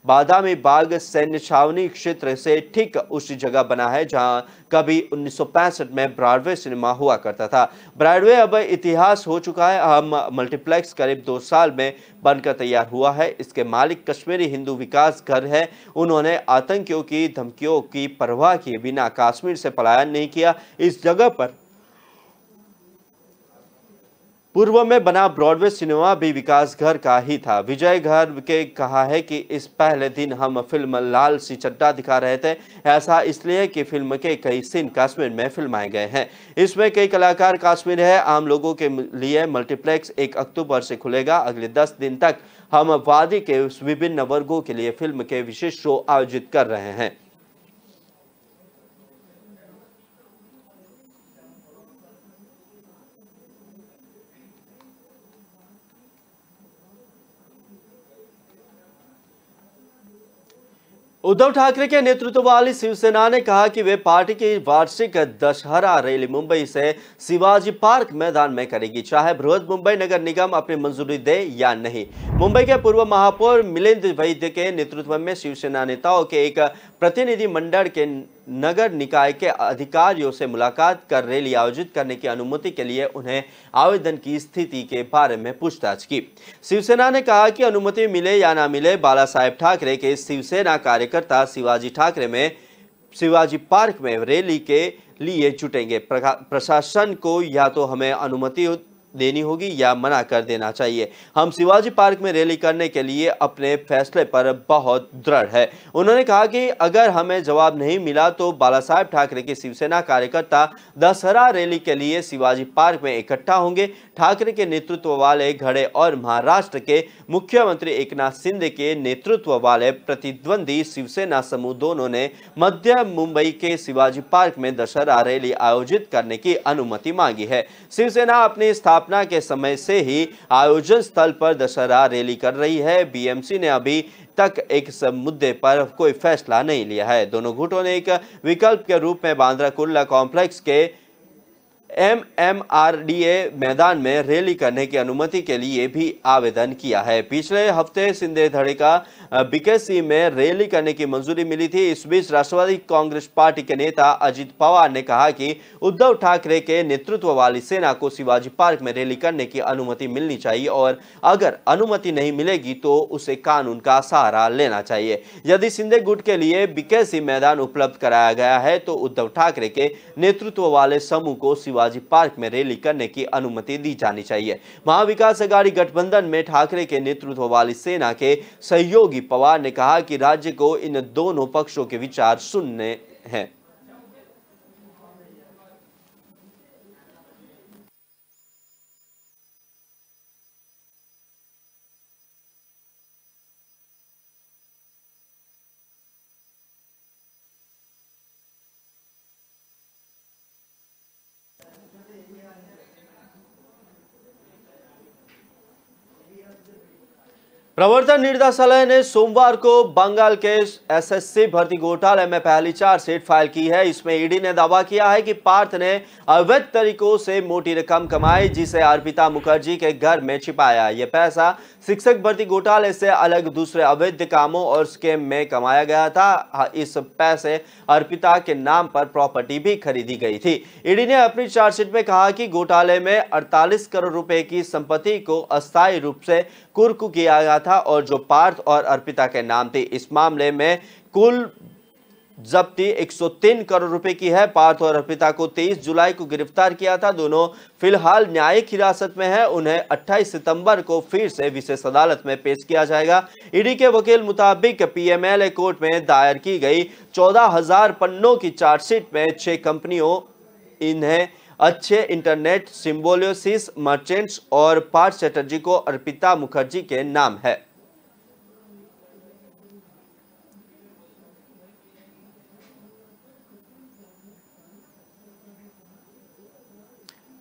बादामी बाग सैन्य छावनी क्षेत्र से ठीक उसी जगह बना है जहां कभी 1965 में ब्रॉडवे सिनेमा हुआ करता था। ब्रॉडवे अब इतिहास हो चुका है। हम मल्टीप्लेक्स करीब 2 साल में बनकर तैयार हुआ है। इसके मालिक कश्मीरी हिंदू विकास घर है। उन्होंने आतंकियों की धमकियों की परवाह किए बिना कश्मीर से पलायन नहीं किया। इस जगह पर पूर्व में बना ब्रॉडवे सिनेमा भी विकास घर का ही था। विजय घर के कहा है कि इस पहले दिन हम फिल्म लाल सी चड्ढा दिखा रहे थे। ऐसा इसलिए कि फिल्म के कई सीन कश्मीर में फिल्माए गए हैं। इसमें कई कलाकार कश्मीर है। आम लोगों के लिए मल्टीप्लेक्स 1 अक्टूबर से खुलेगा। अगले 10 दिन तक हम वादी के विभिन्न वर्गों के लिए फिल्म के विशेष शो आयोजित कर रहे हैं। उद्धव ठाकरे के नेतृत्व वाली शिवसेना ने कहा कि वे पार्टी की वार्षिक दशहरा रैली मुंबई से शिवाजी पार्क मैदान में करेगी, चाहे बृहद मुंबई नगर निगम अपनी मंजूरी दे या नहीं। मुंबई के पूर्व महापौर मिलिंद वैद्य के नेतृत्व में शिवसेना नेताओं के एक प्रतिनिधि मंडल के नगर निकाय के अधिकारियों से मुलाकात कर रैली आयोजित करने की अनुमति के लिए उन्हें आवेदन की स्थिति के बारे में पूछताछ की। शिवसेना ने कहा कि अनुमति मिले या ना मिले, बाला साहेब ठाकरे के शिवसेना कार्यकर्ता शिवाजी पार्क में रैली के लिए जुटेंगे। प्रशासन को या तो हमें अनुमति देनी होगी या मना कर देना चाहिए। हम शिवाजी पार्क में रैली करने के लिए अपने फैसले पर बहुत दृढ़ है। उन्होंने कहा कि अगर हमें जवाब नहीं मिला तो बाला साहेब ठाकरे के शिवसेना कार्यकर्ता दशहरा रैली के लिए शिवाजी पार्क में इकट्ठा होंगे। ठाकरे के नेतृत्व वाले घड़े और महाराष्ट्र के मुख्यमंत्री एकनाथ शिंदे के नेतृत्व वाले प्रतिद्वंदी शिवसेना समूह दोनों ने मध्य मुंबई के शिवाजी पार्क में दशहरा रैली आयोजित करने की अनुमति मांगी है। शिवसेना अपनी स्थापना के समय से ही आयोजन स्थल पर दशहरा रैली कर रही है। बीएमसी ने अभी तक एक मुद्दे पर कोई फैसला नहीं लिया है। दोनों गुटों ने एक विकल्प के रूप में बांद्रा कुर्ला कॉम्प्लेक्स के MMRDA मैदान में रैली करने की अनुमति के लिए भी आवेदन किया है। पिछले हफ्ते शिंदे धड़े का बीकेसी में रैली करने की मंजूरी मिली थी। इस बीच राष्ट्रवादी कांग्रेस पार्टी के नेता अजित पवार ने कहा कि उद्धव ठाकरे के नेतृत्व वाली सेना को शिवाजी पार्क में रैली करने की अनुमति मिलनी चाहिए और अगर अनुमति नहीं मिलेगी तो उसे कानून का सहारा लेना चाहिए। यदि शिंदे गुट के लिए बीकेसी मैदान उपलब्ध कराया गया है तो उद्धव ठाकरे के नेतृत्व वाले समूह को शिवाजी पार्क में रैली करने की अनुमति दी जानी चाहिए। महाविकास अघाड़ी गठबंधन में ठाकरे के नेतृत्व वाली सेना के सहयोगी पवार ने कहा कि राज्य को इन दोनों पक्षों के विचार सुनने हैं। प्रवर्तन निदेशालय ने सोमवार को बंगाल के एसएससी भर्ती घोटाले में पहली चार्जशीट फाइल की है। इसमें ईडी ने दावा किया है कि पार्थ ने अवैध तरीकों से मोटी रकम कमाई जिसे अर्पिता मुखर्जी के घर में छिपाया। यह पैसा शिक्षक भर्ती घोटाले से अलग दूसरे अवैध कामों और स्कैम में कमाया गया था। इस पैसे अर्पिता के नाम पर प्रॉपर्टी भी खरीदी गई थी। ईडी ने अपनी चार्जशीट में कहा कि घोटाले में 48 करोड़ रुपए की संपत्ति को अस्थायी रूप से कुर्क किया गया था और जो पार्थ और अर्पिता के नाम थी। इस मामले में कुल जब्ती 103 करोड़ रुपए की है। पार्थ और अर्पिता को 23 जुलाई को गिरफ्तार किया था। दोनों फिलहाल न्यायिक हिरासत में हैं। उन्हें 28 सितंबर को फिर से विशेष अदालत में पेश किया जाएगा। ईडी के वकील मुताबिक पीएमएलए कोर्ट में दायर की गई 14,000 पन्नों की चार्जशीट में 6 कंपनियों इन्हें अच्छे इंटरनेट, सिम्बोलियोसिस मर्चेंट्स और पार्थ चैटर्जी को अर्पिता मुखर्जी के नाम है।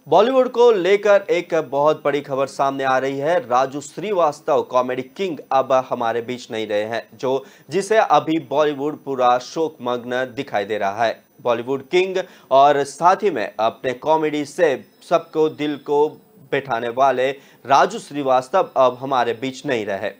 बॉलीवुड को लेकर एक बहुत बड़ी खबर सामने आ रही है। राजू श्रीवास्तव कॉमेडी किंग अब हमारे बीच नहीं रहे हैं, जिसे अभी बॉलीवुड पूरा शोकमग्न दिखाई दे रहा है। बॉलीवुड किंग और साथ ही में अपने कॉमेडी से सबको दिल को बैठाने वाले राजू श्रीवास्तव अब हमारे बीच नहीं रहे।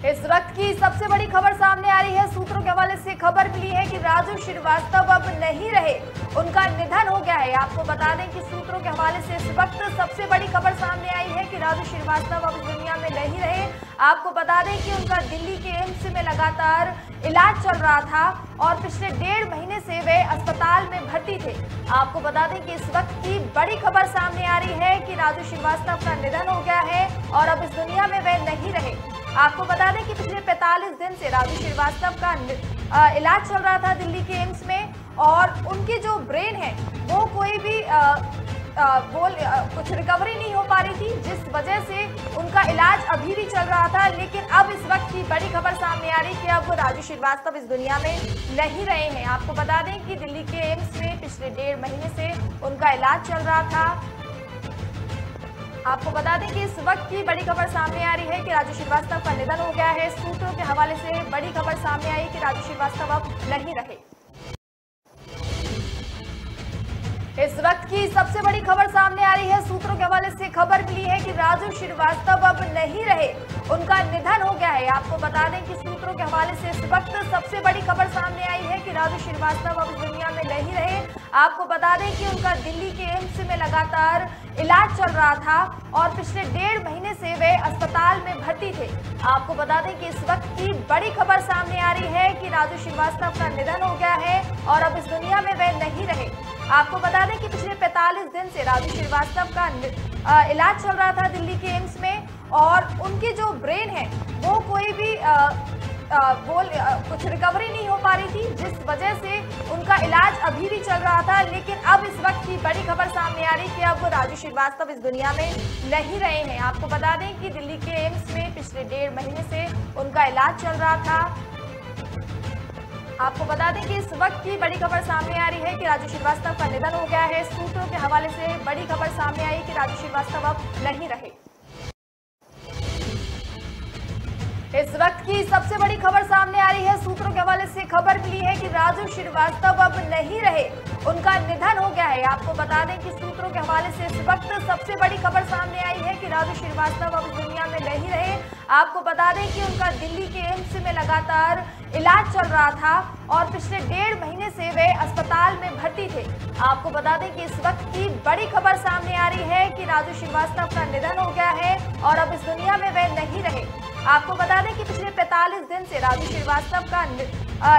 इस वक्त की सबसे बड़ी खबर सामने आ रही है। सूत्रों के हवाले से खबर मिली है कि राजू श्रीवास्तव अब नहीं रहे, उनका निधन हो गया है। आपको बता दें कि सूत्रों के हवाले से इस वक्त सबसे बड़ी खबर सामने आई है कि राजू श्रीवास्तव अब दुनिया में नहीं रहे। आपको बता दें कि उनका दिल्ली के एम्स में लगातार इलाज चल रहा था और पिछले 1.5 महीने से वे अस्पताल में भर्ती थे। आपको बता दें कि इस वक्त की बड़ी खबर सामने आ रही है कि राजू श्रीवास्तव का निधन हो गया है और अब इस दुनिया में वे नहीं रहे। आपको बता दें कि पिछले 45 दिन से राजू श्रीवास्तव का इलाज चल रहा था दिल्ली के एम्स में और उनकी जो ब्रेन है वो कोई भी कुछ रिकवरी नहीं हो पा रही थी, जिस वजह से उनका इलाज अभी भी चल रहा था। लेकिन अब इस वक्त की बड़ी खबर सामने आ रही है कि अब राजू श्रीवास्तव इस दुनिया में नहीं रहे हैं। आपको बता दें कि दिल्ली के एम्स में पिछले 1.5 महीने से उनका इलाज चल रहा था। आपको बता दें कि इस वक्त की बड़ी खबर सामने आ रही है कि राजू श्रीवास्तव का निधन हो गया है। सूत्रों के हवाले से बड़ी खबर सामने आई कि राजू श्रीवास्तव अब नहीं रहे। इस वक्त की सबसे बड़ी खबर सामने आ रही है। सूत्रों के हवाले से खबर मिली है कि राजू श्रीवास्तव अब नहीं रहे, उनका निधन हो गया है। आपको बता दें कि सूत्रों के हवाले से इस वक्त सबसे बड़ी खबर सामने आई है कि राजू श्रीवास्तव अब दुनिया में नहीं रहे। आपको बता दें कि उनका दिल्ली के एम्स में लगातार इलाज चल रहा था और पिछले 1.5 महीने से वे अस्पताल में भर्ती थे। आपको बता दें कि इस वक्त की बड़ी खबर सामने आ रही है कि राजू श्रीवास्तव का निधन हो गया है और अब इस दुनिया में वे नहीं रहे। आपको बता दें कि पिछले 45 दिन से राजू श्रीवास्तव का इलाज चल रहा था दिल्ली के एम्स में और उनकी जो ब्रेन है वो कोई भी कुछ रिकवरी नहीं हो पा रही थी, जिस वजह से उनका इलाज अभी भी चल रहा था। लेकिन अब इस वक्त की बड़ी खबर सामने आ रही है कि अब राजू श्रीवास्तव इस दुनिया में नहीं रहे हैं। आपको बता दें कि दिल्ली के एम्स में पिछले 1.5 महीने से उनका इलाज चल रहा था। आपको बता दें कि इस वक्त की बड़ी खबर सामने आ रही है कि राजू श्रीवास्तव का निधन हो गया है। सूत्रों के हवाले से बड़ी खबर सामने आई कि राजू श्रीवास्तव अब नहीं रहे। इस वक्त की सबसे बड़ी खबर सामने आ रही है। सूत्रों के हवाले से खबर मिली है कि राजू श्रीवास्तव अब नहीं रहे, उनका निधन हो गया है। आपको बता दें कि सूत्रों के हवाले से इस वक्त सबसे बड़ी खबर सामने आई है कि राजू श्रीवास्तव अब दुनिया में नहीं रहे। आपको बता दें कि उनका दिल्ली के एम्स में लगातार इलाज चल रहा था और पिछले 1.5 महीने से वे अस्पताल में भर्ती थे। आपको बता दें कि इस वक्त की बड़ी खबर सामने आ रही है कि राजू श्रीवास्तव का निधन हो गया है और अब इस दुनिया में वे नहीं रहे। आपको बता दें कि पिछले 45 दिन से राजू श्रीवास्तव का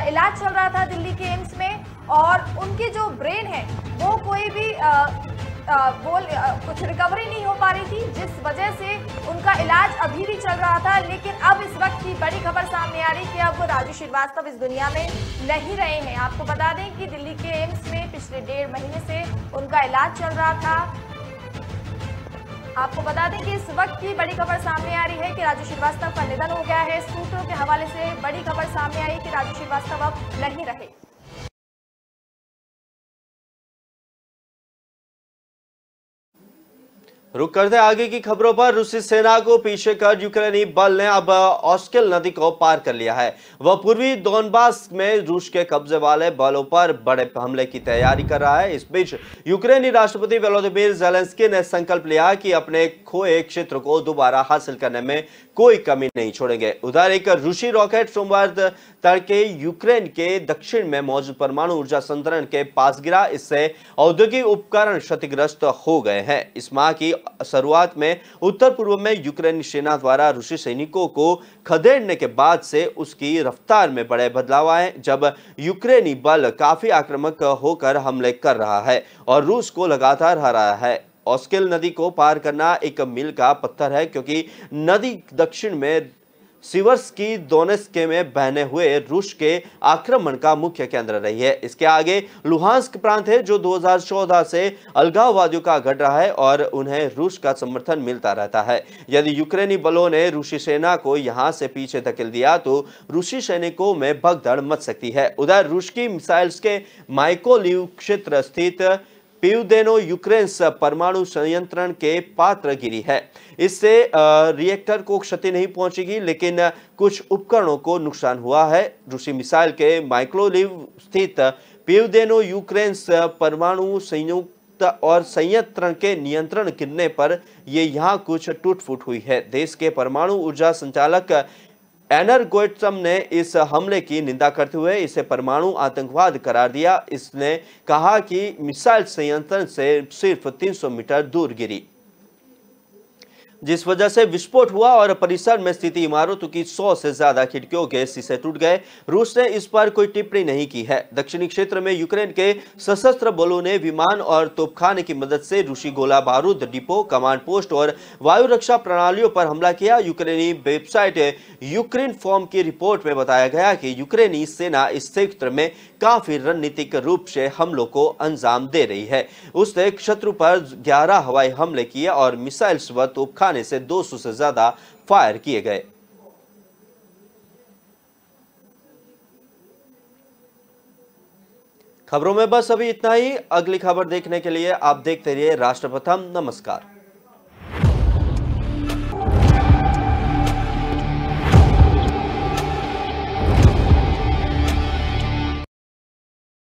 इलाज चल रहा था दिल्ली के एम्स में और उनकी जो ब्रेन है वो कोई भी कुछ रिकवरी नहीं हो पा रही थी, जिस वजह से उनका इलाज अभी भी चल रहा था। लेकिन अब इस वक्त की बड़ी खबर सामने आ रही है कि अब राजू श्रीवास्तव इस दुनिया में नहीं रहे हैं। आपको बता दें कि दिल्ली के एम्स में पिछले 1.5 महीने से उनका इलाज चल रहा था। आपको बता दें कि इस वक्त की बड़ी खबर सामने आ रही है कि राजू श्रीवास्तव का निधन हो गया है। सूत्रों के हवाले से बड़ी खबर सामने आई कि राजू श्रीवास्तव अब नहीं रहे। रुक करते आगे की खबरों पर। रूसी सेना को पीछे कर यूक्रेनी बल ने अब ऑस्केल नदी को पार कर लिया है। वह पूर्वी दोनबास में रूस के कब्जे वाले बलों पर बड़े हमले की तैयारी कर रहा है। इस बीच यूक्रेनी राष्ट्रपति वोलोदिमीर ज़ेलेंस्की ने संकल्प लिया कि अपने खोए क्षेत्र को दोबारा हासिल करने में कोई कमी नहीं छोड़ेंगे। उधर एक रूसी रॉकेट सोमवार तड़के यूक्रेन के दक्षिण में मौजूद परमाणु ऊर्जा संतरण के पास गिरा। इससे औद्योगिक उपकरण क्षतिग्रस्त हो गए हैं। इस माह की शुरुआत में उत्तर पूर्व में यूक्रेनी सेना द्वारा रूसी सैनिकों को खदेड़ने के बाद से उसकी रफ्तार में बड़े बदलाव आए, जब यूक्रेनी बल काफी आक्रामक होकर हमले कर रहा है और रूस को लगातार हरा रहा है। ऑस्केल नदी को पार करना एक मील का पत्थर है, क्योंकि नदी दक्षिण में सीवर्स की दोनेत्स्क में बहने हुए रूस के आक्रमण का मुख्य केंद्र रही है। इसके आगे लुहांस्क प्रांत है जो 2014 से अलगाववादियों का गढ़ रहा है और उन्हें रूस का समर्थन मिलता रहता है। यदि यूक्रेनी बलों ने रूसी सेना को यहां से पीछे धकेल दिया तो रूसी सैनिकों में भगदड़ मच सकती है। उधर रूस की मिसाइल्स के माइकोलिव क्षेत्र स्थित पिवदेनो यूक्रेन परमाणु संयंत्रण के पात्र गिरी है। इससे रिएक्टर को क्षति नहीं पहुंचेगी लेकिन कुछ उपकरणों को नुकसान हुआ है। रूसी मिसाइल के माइकोलिव स्थित पिवदेनो यूक्रेन परमाणु संयुक्त और संयंत्रण के नियंत्रण गिरने पर यहां कुछ टूट-फूट हुई है। देश के परमाणु ऊर्जा संचालक एनरगोइटम ने इस हमले की निंदा करते हुए इसे परमाणु आतंकवाद करार दिया। इसने कहा कि मिसाइल संयंत्र से सिर्फ 300 मीटर दूर गिरी, जिस वजह से विस्फोट हुआ और परिसर में स्थित इमारतों की 100 से ज्यादा खिड़कियों के शीशे टूट गए। रूस ने इस पर कोई टिप्पणी नहीं की है। दक्षिणी क्षेत्र में यूक्रेन के सशस्त्र बलों ने विमान और तोपखाने की मदद से रूसी गोला बारूद डिपो, कमांड पोस्ट और वायु रक्षा प्रणालियों पर हमला किया। यूक्रेनी वेबसाइट यूक्रेन फॉर्म की रिपोर्ट में बताया गया कि यूक्रेनी सेना इस क्षेत्र में काफी रणनीतिक रूप से हमलों को अंजाम दे रही है। उसने शत्रु पर 11 हवाई हमले किए और मिसाइल्स व तोपखाने से 200 से ज्यादा फायर किए गए। खबरों में बस अभी इतना ही। अगली खबर देखने के लिए आप देखते रहिए राष्ट्र प्रथम। नमस्कार।